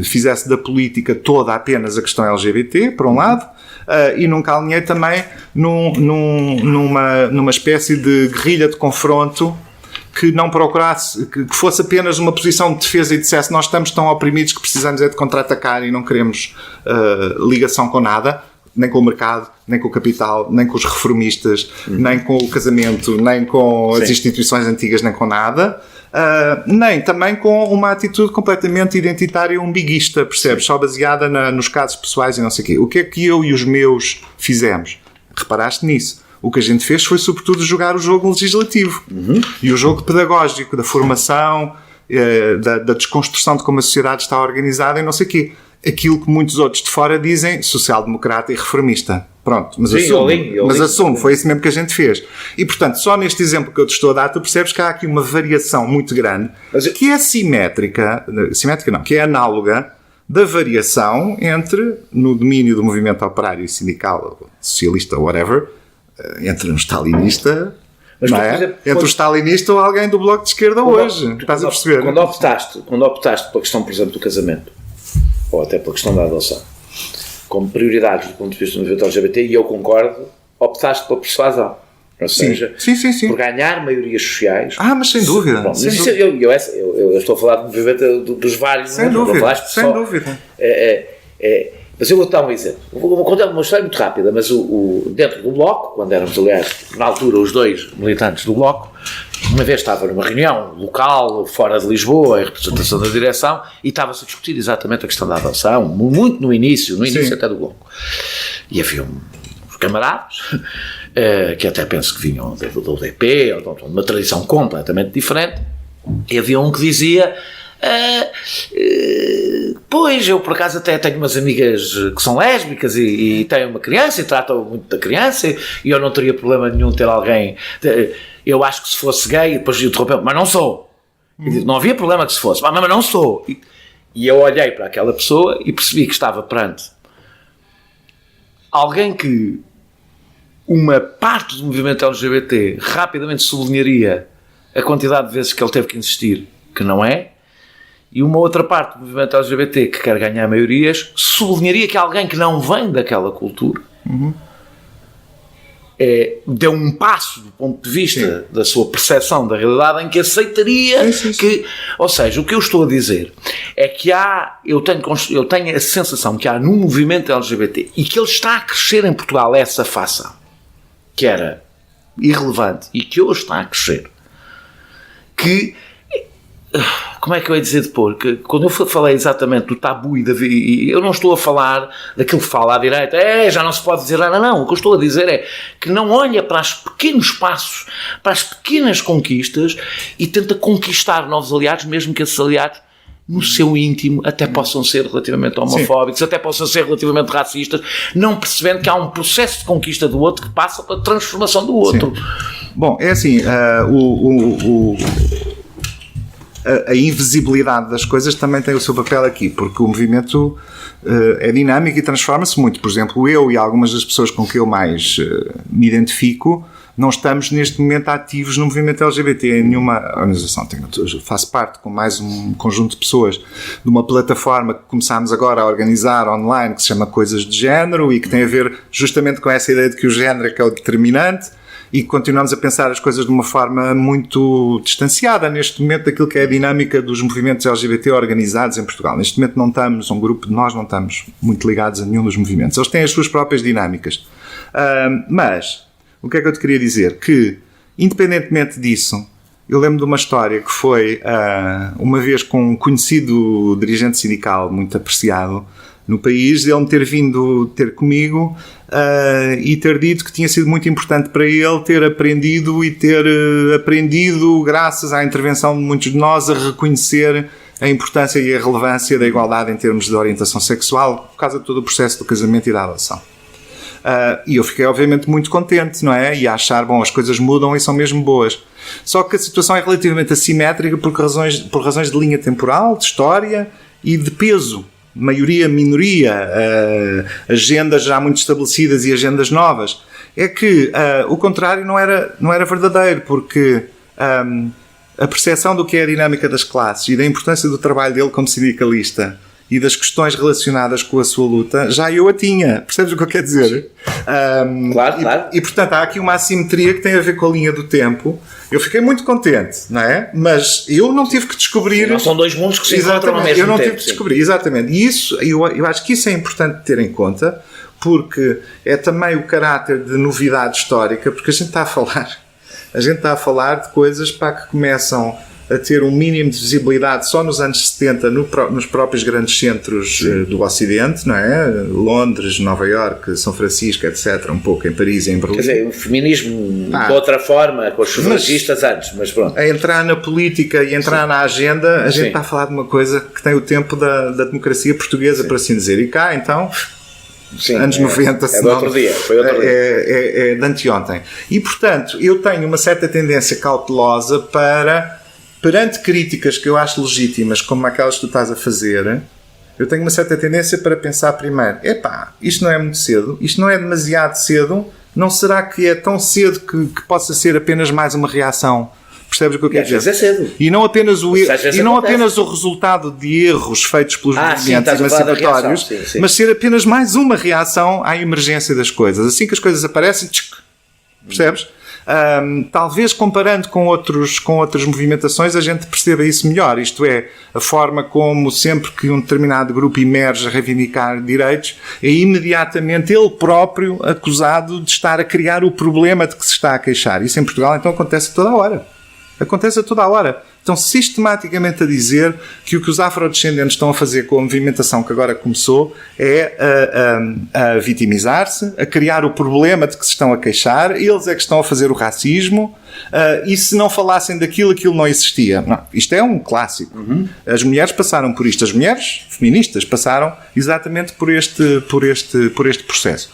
fizesse da política toda apenas a questão LGBT, por um lado, e nunca alinhei também numa espécie de guerrilha de confronto que não procurasse, que fosse apenas uma posição de defesa e dissesse nós estamos tão oprimidos que precisamos é de contra-atacar e não queremos ligação com nada, nem com o mercado, nem com o capital, nem com os reformistas, nem com o casamento, nem com as instituições antigas, nem com nada, nem também com uma atitude completamente identitária umbiguista, percebes? Só baseada nos casos pessoais e não sei o quê. O que é que eu e os meus fizemos? Reparaste nisso? O que a gente fez foi, sobretudo, jogar o jogo legislativo. E o jogo pedagógico, da formação, da desconstrução de como a sociedade está organizada e não sei o quê. Aquilo que muitos outros de fora dizem social-democrata e reformista. Pronto, mas assumo, foi isso mesmo que a gente fez. E, portanto, só neste exemplo que eu te estou a dar, tu percebes que há aqui uma variação muito grande, que é simétrica não, que é análoga da variação entre, no domínio do movimento operário e sindical, socialista, whatever, entre um stalinista, mas, não é? Entre o stalinista ou alguém do Bloco de Esquerda hoje. Estás a perceber? Quando optaste pela questão, por exemplo, do casamento, ou até pela questão da adoção, como prioridades do ponto de vista do movimento LGBT, e eu concordo, optaste pela persuasão. Ou seja, sim. por ganhar maiorias sociais. Mas sem dúvida. Bom, sem dúvida. Eu estou a falar do movimento dos vários. Sem dúvida. Sem dúvida. Mas eu vou dar um exemplo. Vou contar uma história muito rápida, mas dentro do Bloco, quando éramos, aliás, na altura, os dois militantes do Bloco, uma vez estava numa reunião local, fora de Lisboa, em representação da direção, e estava-se a discutir exatamente a questão da adoção, muito no início até do Bloco. E havia uns camaradas, que até penso que vinham do UDP, ou de uma tradição completamente diferente, e havia um que dizia... pois, eu por acaso até tenho umas amigas que são lésbicas e têm uma criança e tratam muito da criança e eu não teria problema nenhum ter alguém, eu acho que se fosse gay, depois interrompeu, mas não sou. Não havia problema que se fosse, mas não sou. E eu olhei para aquela pessoa e percebi que estava perante alguém que uma parte do movimento LGBT rapidamente sublinharia a quantidade de vezes que ele teve que insistir que não é, e uma outra parte do movimento LGBT que quer ganhar maiorias sublinharia que alguém que não vem daquela cultura deu um passo do ponto de vista da sua percepção da realidade em que aceitaria que... Ou seja, o que eu estou a dizer é que eu tenho a sensação que há no movimento LGBT e que ele está a crescer em Portugal essa fação que era irrelevante e que hoje está a crescer, que... Como é que eu ia dizer depois? Que quando eu falei exatamente do tabu e eu não estou a falar daquilo que fala à direita, já não se pode dizer nada, não. O que eu estou a dizer é que não olha para os pequenos passos, para as pequenas conquistas e tenta conquistar novos aliados, mesmo que esses aliados, no seu íntimo, até possam ser relativamente homofóbicos, até possam ser relativamente racistas, não percebendo que há um processo de conquista do outro que passa pela transformação do outro. Sim. Bom, é assim, a invisibilidade das coisas também tem o seu papel aqui, porque o movimento é dinâmico e transforma-se muito. Por exemplo, eu e algumas das pessoas com que eu mais me identifico não estamos neste momento ativos no movimento LGBT em nenhuma organização. Eu faço parte com mais um conjunto de pessoas de uma plataforma que começámos agora a organizar online que se chama Coisas de Género e que tem a ver justamente com essa ideia de que o género é que é o determinante. E continuamos a pensar as coisas de uma forma muito distanciada neste momento daquilo que é a dinâmica dos movimentos LGBT organizados em Portugal. Neste momento não estamos, um grupo de nós não estamos muito ligados a nenhum dos movimentos. Eles têm as suas próprias dinâmicas. Mas, o que é que eu te queria dizer? Que, independentemente disso, eu lembro de uma história que foi uma vez com um conhecido dirigente sindical muito apreciado no país, ele me ter vindo ter comigo e ter dito que tinha sido muito importante para ele ter aprendido graças à intervenção de muitos de nós a reconhecer a importância e a relevância da igualdade em termos de orientação sexual por causa de todo o processo do casamento e da adoção. E eu fiquei obviamente muito contente, não é? E a achar, bom, as coisas mudam e são mesmo boas. Só que a situação é relativamente assimétrica por razões de linha temporal, de história e de peso. Maioria, minoria, agendas já muito estabelecidas e agendas novas. É que o contrário não era verdadeiro, porque a percepção do que é a dinâmica das classes e da importância do trabalho dele como sindicalista e das questões relacionadas com a sua luta, já eu a tinha. Percebes o que eu quero dizer? Claro. E, portanto, há aqui uma assimetria que tem a ver com a linha do tempo. Eu fiquei muito contente, não é? Mas eu não tive que descobrir... Não são dois mundos que se encontram ao mesmo tempo. Eu não tive que descobrir, exatamente. E isso, eu acho que isso é importante ter em conta, porque é também o caráter de novidade histórica, porque a gente está a falar de coisas que começam a ter um mínimo de visibilidade só nos anos 70 nos próprios grandes centros do Ocidente, não é? Londres, Nova Iorque, São Francisco, etc. Um pouco em Paris e em Berlim. Quer dizer, o feminismo de outra forma, com os sufragistas antes, mas pronto. A entrar na política e entrar na agenda, a gente está a falar de uma coisa que tem o tempo da democracia portuguesa, por assim dizer. E cá, então... Sim, anos 90, foi outro dia. É de anteontem. E, portanto, eu tenho uma certa tendência cautelosa perante críticas que eu acho legítimas, como aquelas que tu estás a fazer, eu tenho uma certa tendência para pensar primeiro, isto não é muito cedo, isto não é demasiado cedo, não será que é tão cedo que possa ser apenas mais uma reação? Percebes o que eu quero dizer? É cedo. E não apenas o resultado de erros feitos pelos movimentos emancipatórios, mas ser apenas mais uma reação à emergência das coisas. Assim que as coisas aparecem, percebes? Talvez comparando com outras movimentações a gente perceba isso melhor, isto é, a forma como sempre que um determinado grupo emerge a reivindicar direitos é imediatamente ele próprio acusado de estar a criar o problema de que se está a queixar. Isso em Portugal então acontece a toda a hora. Estão sistematicamente a dizer que o que os afrodescendentes estão a fazer com a movimentação que agora começou é a vitimizar-se, a criar o problema de que se estão a queixar, eles é que estão a fazer o racismo, e se não falassem daquilo, aquilo não existia. Não, isto é um clássico. As mulheres passaram por isto, as mulheres feministas passaram exatamente por este processo,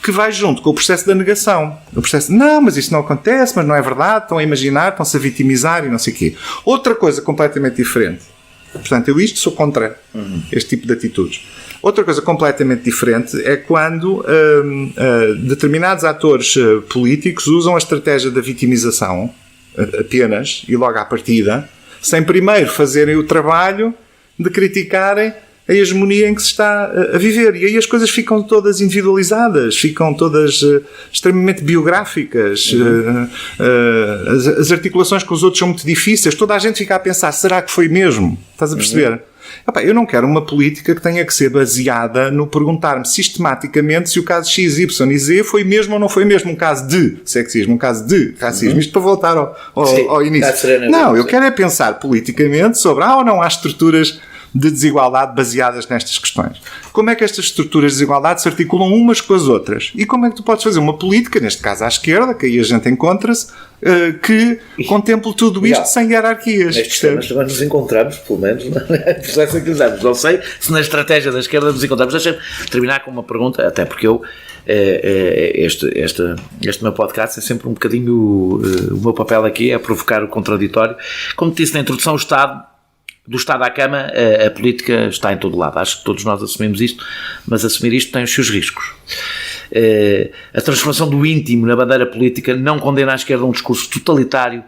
que vai junto com o processo da negação. O processo de, não, mas isso não acontece, mas não é verdade, estão a imaginar, estão-se a vitimizar e não sei o quê. Outra coisa completamente diferente. Portanto, eu sou contra este tipo de atitudes. Outra coisa completamente diferente é quando determinados atores políticos usam a estratégia da vitimização apenas e logo à partida, sem primeiro fazerem o trabalho de criticarem a hegemonia em que se está a viver. E aí as coisas ficam todas individualizadas, ficam todas extremamente biográficas. As articulações com os outros são muito difíceis. Toda a gente fica a pensar, será que foi mesmo? Estás a perceber? Eu não quero uma política que tenha que ser baseada no perguntar-me sistematicamente se o caso X, Y e Z foi mesmo ou não foi mesmo um caso de sexismo, um caso de racismo. Isto para voltar ao início. Não, eu quero é pensar politicamente sobre há ou não há estruturas de desigualdade baseadas nestas questões. Como é que estas estruturas de desigualdade se articulam umas com as outras? E como é que tu podes fazer uma política, neste caso à esquerda, que aí a gente encontra-se, que contemple tudo isto sem hierarquias? Nestes temas também nos encontramos, pelo menos, processo que usamos. Não sei se na estratégia da esquerda nos encontramos. Deixa-me terminar com uma pergunta, até porque eu este meu podcast é sempre um bocadinho o meu papel aqui é provocar o contraditório. Como te disse na introdução, do Estado à cama, a política está em todo lado. Acho que todos nós assumimos isto, mas assumir isto tem os seus riscos. A transformação do íntimo na bandeira política não condena à esquerda um discurso totalitário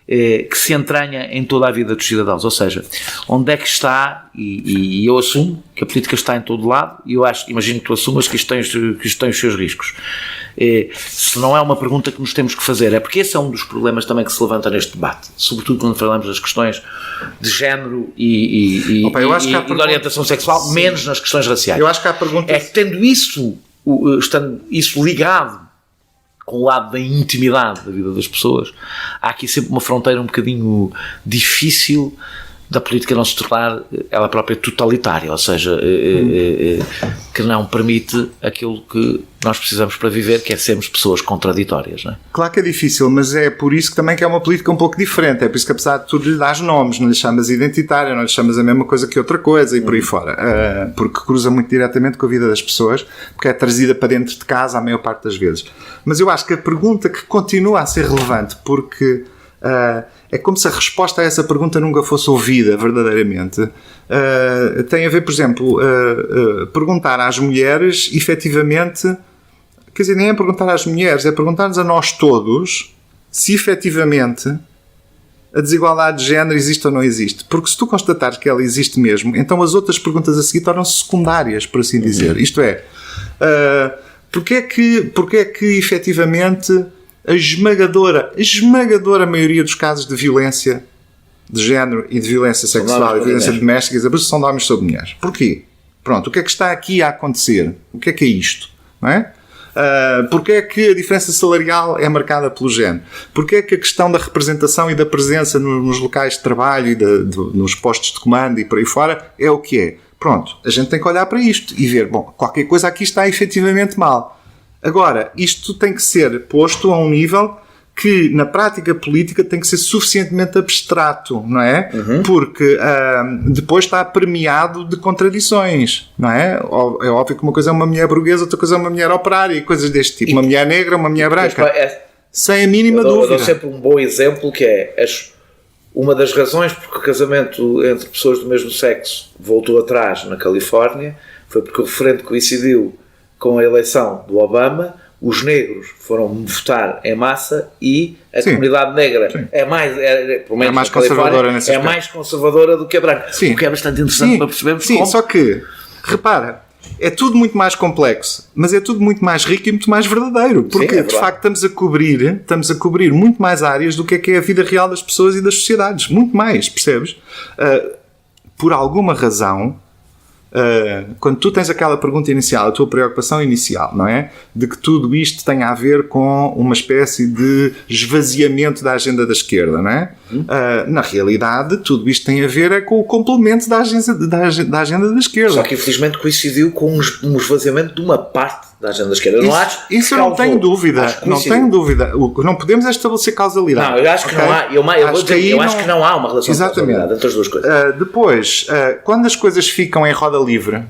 que se entranha em toda a vida dos cidadãos. Ou seja, onde é que está, e eu assumo que a política está em todo lado, e eu imagino que tu assumas que isto tem os seus riscos. Se não é uma pergunta que nos temos que fazer, é porque esse é um dos problemas também que se levanta neste debate, sobretudo quando falamos das questões de género e de orientação sexual, menos nas questões raciais. Eu acho que há perguntas... É que estando isso ligado com o lado da intimidade da vida das pessoas, há aqui sempre uma fronteira um bocadinho difícil da política não se tornar ela própria totalitária, ou seja, que não permite aquilo que nós precisamos para viver, que é sermos pessoas contraditórias, não é? Claro que é difícil, mas é por isso que também que é uma política um pouco diferente, é por isso que apesar de tudo lhe dás nomes, não lhe chamas identitária, não lhe chamas a mesma coisa que outra coisa e por aí fora, porque cruza muito diretamente com a vida das pessoas, porque é trazida para dentro de casa a maior parte das vezes. Mas eu acho que a pergunta que continua a ser relevante, porque é como se a resposta a essa pergunta nunca fosse ouvida verdadeiramente. Tem a ver, por exemplo, perguntar às mulheres, efetivamente, quer dizer, nem é perguntar às mulheres, é perguntar-nos a nós todos se efetivamente a desigualdade de género existe ou não existe? Porque se tu constatares que ela existe mesmo, então as outras perguntas a seguir tornam-se secundárias, por assim dizer. Isto é, porque é que efetivamente a esmagadora maioria dos casos de violência de género e de violência sexual e de violência doméstica e abuso são de homens sobre mulheres? Porquê? Pronto, o que é que está aqui a acontecer? O que é isto? Não é? Porque é que a diferença salarial é marcada pelo género? Porque é que a questão da representação e da presença nos locais de trabalho e nos postos de comando e por aí fora é o que é? Pronto, a gente tem que olhar para isto e ver, bom, qualquer coisa aqui está efetivamente mal. Agora, isto tem que ser posto a um nível que na prática política tem que ser suficientemente abstrato, não é? Porque depois está permeado de contradições, não é? É óbvio que uma coisa é uma mulher burguesa, outra coisa é uma mulher operária e coisas deste tipo. Uma mulher negra, uma mulher branca. Sem a mínima dúvida. Eu dou sempre um bom exemplo que é uma das razões porque o casamento entre pessoas do mesmo sexo voltou atrás na Califórnia foi porque o referendo coincidiu com a eleição do Obama. Os negros foram votar em massa e a comunidade negra é mais conservadora nesse aspecto. Mais conservadora do que a branca. O que é bastante interessante para percebermos como... Só que, repara, é tudo muito mais complexo, mas é tudo muito mais rico e muito mais verdadeiro. Porque, de facto, estamos a cobrir muito mais áreas do que é a vida real das pessoas e das sociedades. Muito mais, percebes? Por alguma razão... quando tu tens aquela pergunta inicial, a tua preocupação inicial, não é? De que tudo isto tem a ver com uma espécie de esvaziamento da agenda da esquerda, não é? Na realidade, tudo isto tem a ver com o complemento da agenda da esquerda. Só que infelizmente coincidiu com um esvaziamento de uma parte da agenda da esquerda. Isso eu não tenho dúvida. Não tenho dúvida. O que não podemos é estabelecer causalidade. Não, eu acho que não há. Eu acho que não há uma relação de causalidade entre as duas coisas. Depois, quando as coisas ficam em roda livre,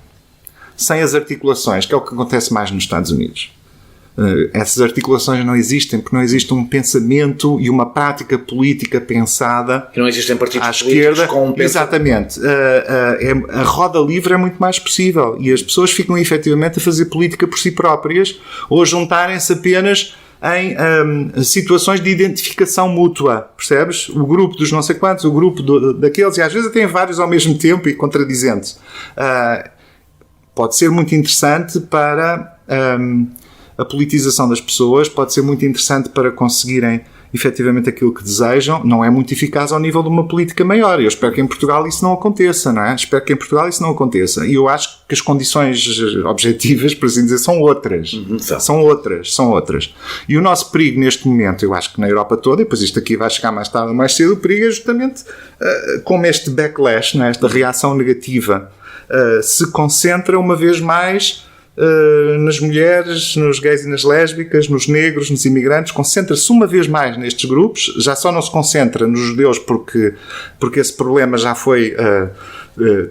sem as articulações, que é o que acontece mais nos Estados Unidos. Essas articulações não existem porque não existe um pensamento e uma prática política pensada e não existem partidos à esquerda. Exatamente. A roda livre é muito mais possível e as pessoas ficam efetivamente a fazer política por si próprias ou a juntarem-se apenas em situações de identificação mútua, percebes? O grupo dos não sei quantos, o grupo daqueles, e às vezes até vários ao mesmo tempo e contradizentes. Pode ser muito interessante para a politização das pessoas, pode ser muito interessante para conseguirem efetivamente aquilo que desejam, não é muito eficaz ao nível de uma política maior. Eu espero que em Portugal isso não aconteça, não é? Espero que em Portugal isso não aconteça. E eu acho que as condições objetivas, por assim dizer, são outras. São outras. E o nosso perigo neste momento, eu acho que na Europa toda, e depois isto aqui vai chegar mais tarde ou mais cedo, o perigo é justamente como este backlash, não é? Esta reação negativa se concentra uma vez mais nas mulheres, nos gays e nas lésbicas, nos negros, nos imigrantes, concentra-se uma vez mais nestes grupos, já só não se concentra nos judeus porque esse problema já foi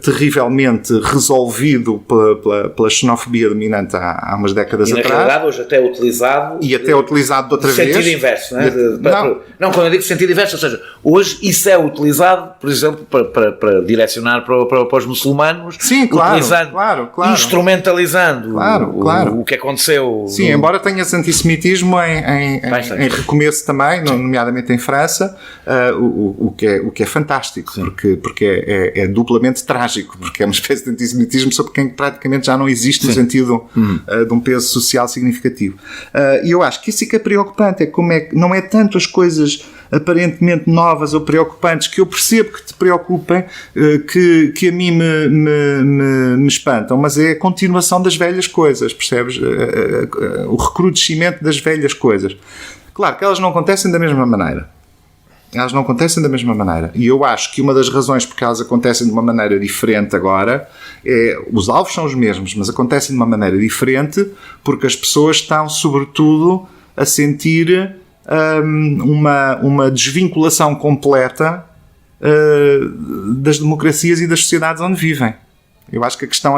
terrivelmente resolvido pela xenofobia dominante há umas décadas atrás. Na realidade, hoje até utilizado... E até utilizado de outra vez. Sentido inverso, não é? Não, quando eu digo sentido inverso, ou seja, hoje isso é utilizado, por exemplo, para direcionar para os muçulmanos. Sim, claro. Instrumentalizando o que aconteceu. Sim, embora tenha-se antissemitismo em recomeço também, nomeadamente em França, o que é fantástico, porque é duplamente trágico, porque é uma espécie de antissemitismo sobre quem praticamente já não existe no sentido de um peso social significativo. E eu acho que isso é que é preocupante, não é tanto as coisas aparentemente novas ou preocupantes que eu percebo que te preocupem, que a mim me espantam, mas é a continuação das velhas coisas, percebes? O recrudescimento das velhas coisas. Claro que elas não acontecem da mesma maneira. E eu acho que uma das razões porque elas acontecem de uma maneira diferente agora os alvos são os mesmos, mas acontecem de uma maneira diferente porque as pessoas estão, sobretudo, a sentir uma desvinculação completa das democracias e das sociedades onde vivem. Eu acho que a questão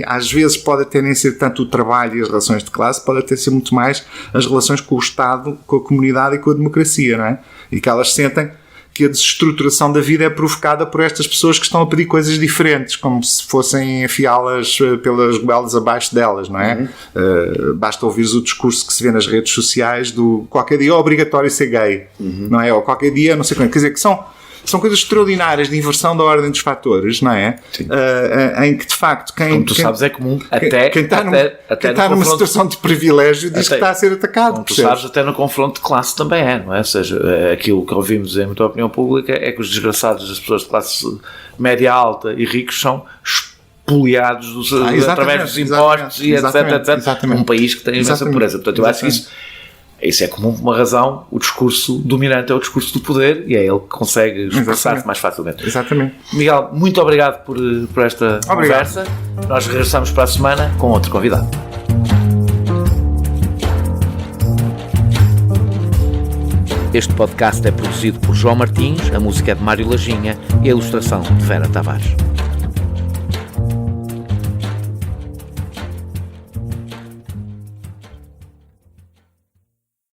às vezes pode até nem ser tanto o trabalho e as relações de classe, pode até ser muito mais as relações com o Estado, com a comunidade e com a democracia, não é? E que elas sentem que a desestruturação da vida é provocada por estas pessoas que estão a pedir coisas diferentes, como se fossem enfiá-las pelas goelas abaixo delas, não é? Basta ouvires o discurso que se vê nas redes sociais do qualquer dia é obrigatório ser gay, não é? Ou qualquer dia, não sei como, quer dizer, que são são coisas extraordinárias de inversão da ordem dos fatores, não é? Em que, de facto, como tu sabes, é comum quem está numa situação de privilégio diz que está a ser atacado. Como tu sabes, até no confronto de classe também não é? Ou seja, aquilo que ouvimos em muita opinião pública é que os desgraçados das pessoas de classe média alta e ricos são espoliados através dos impostos e etc. Um país que tem essa pureza. Portanto, eu acho que isso é comum, por uma razão. O discurso dominante é o discurso do poder e é ele que consegue expressar-se mais facilmente. Exatamente. Miguel, muito obrigado por esta conversa. Nós regressamos para a semana com outro convidado. Este podcast é produzido por João Martins, a música é de Mário Lajinha e a ilustração de Vera Tavares.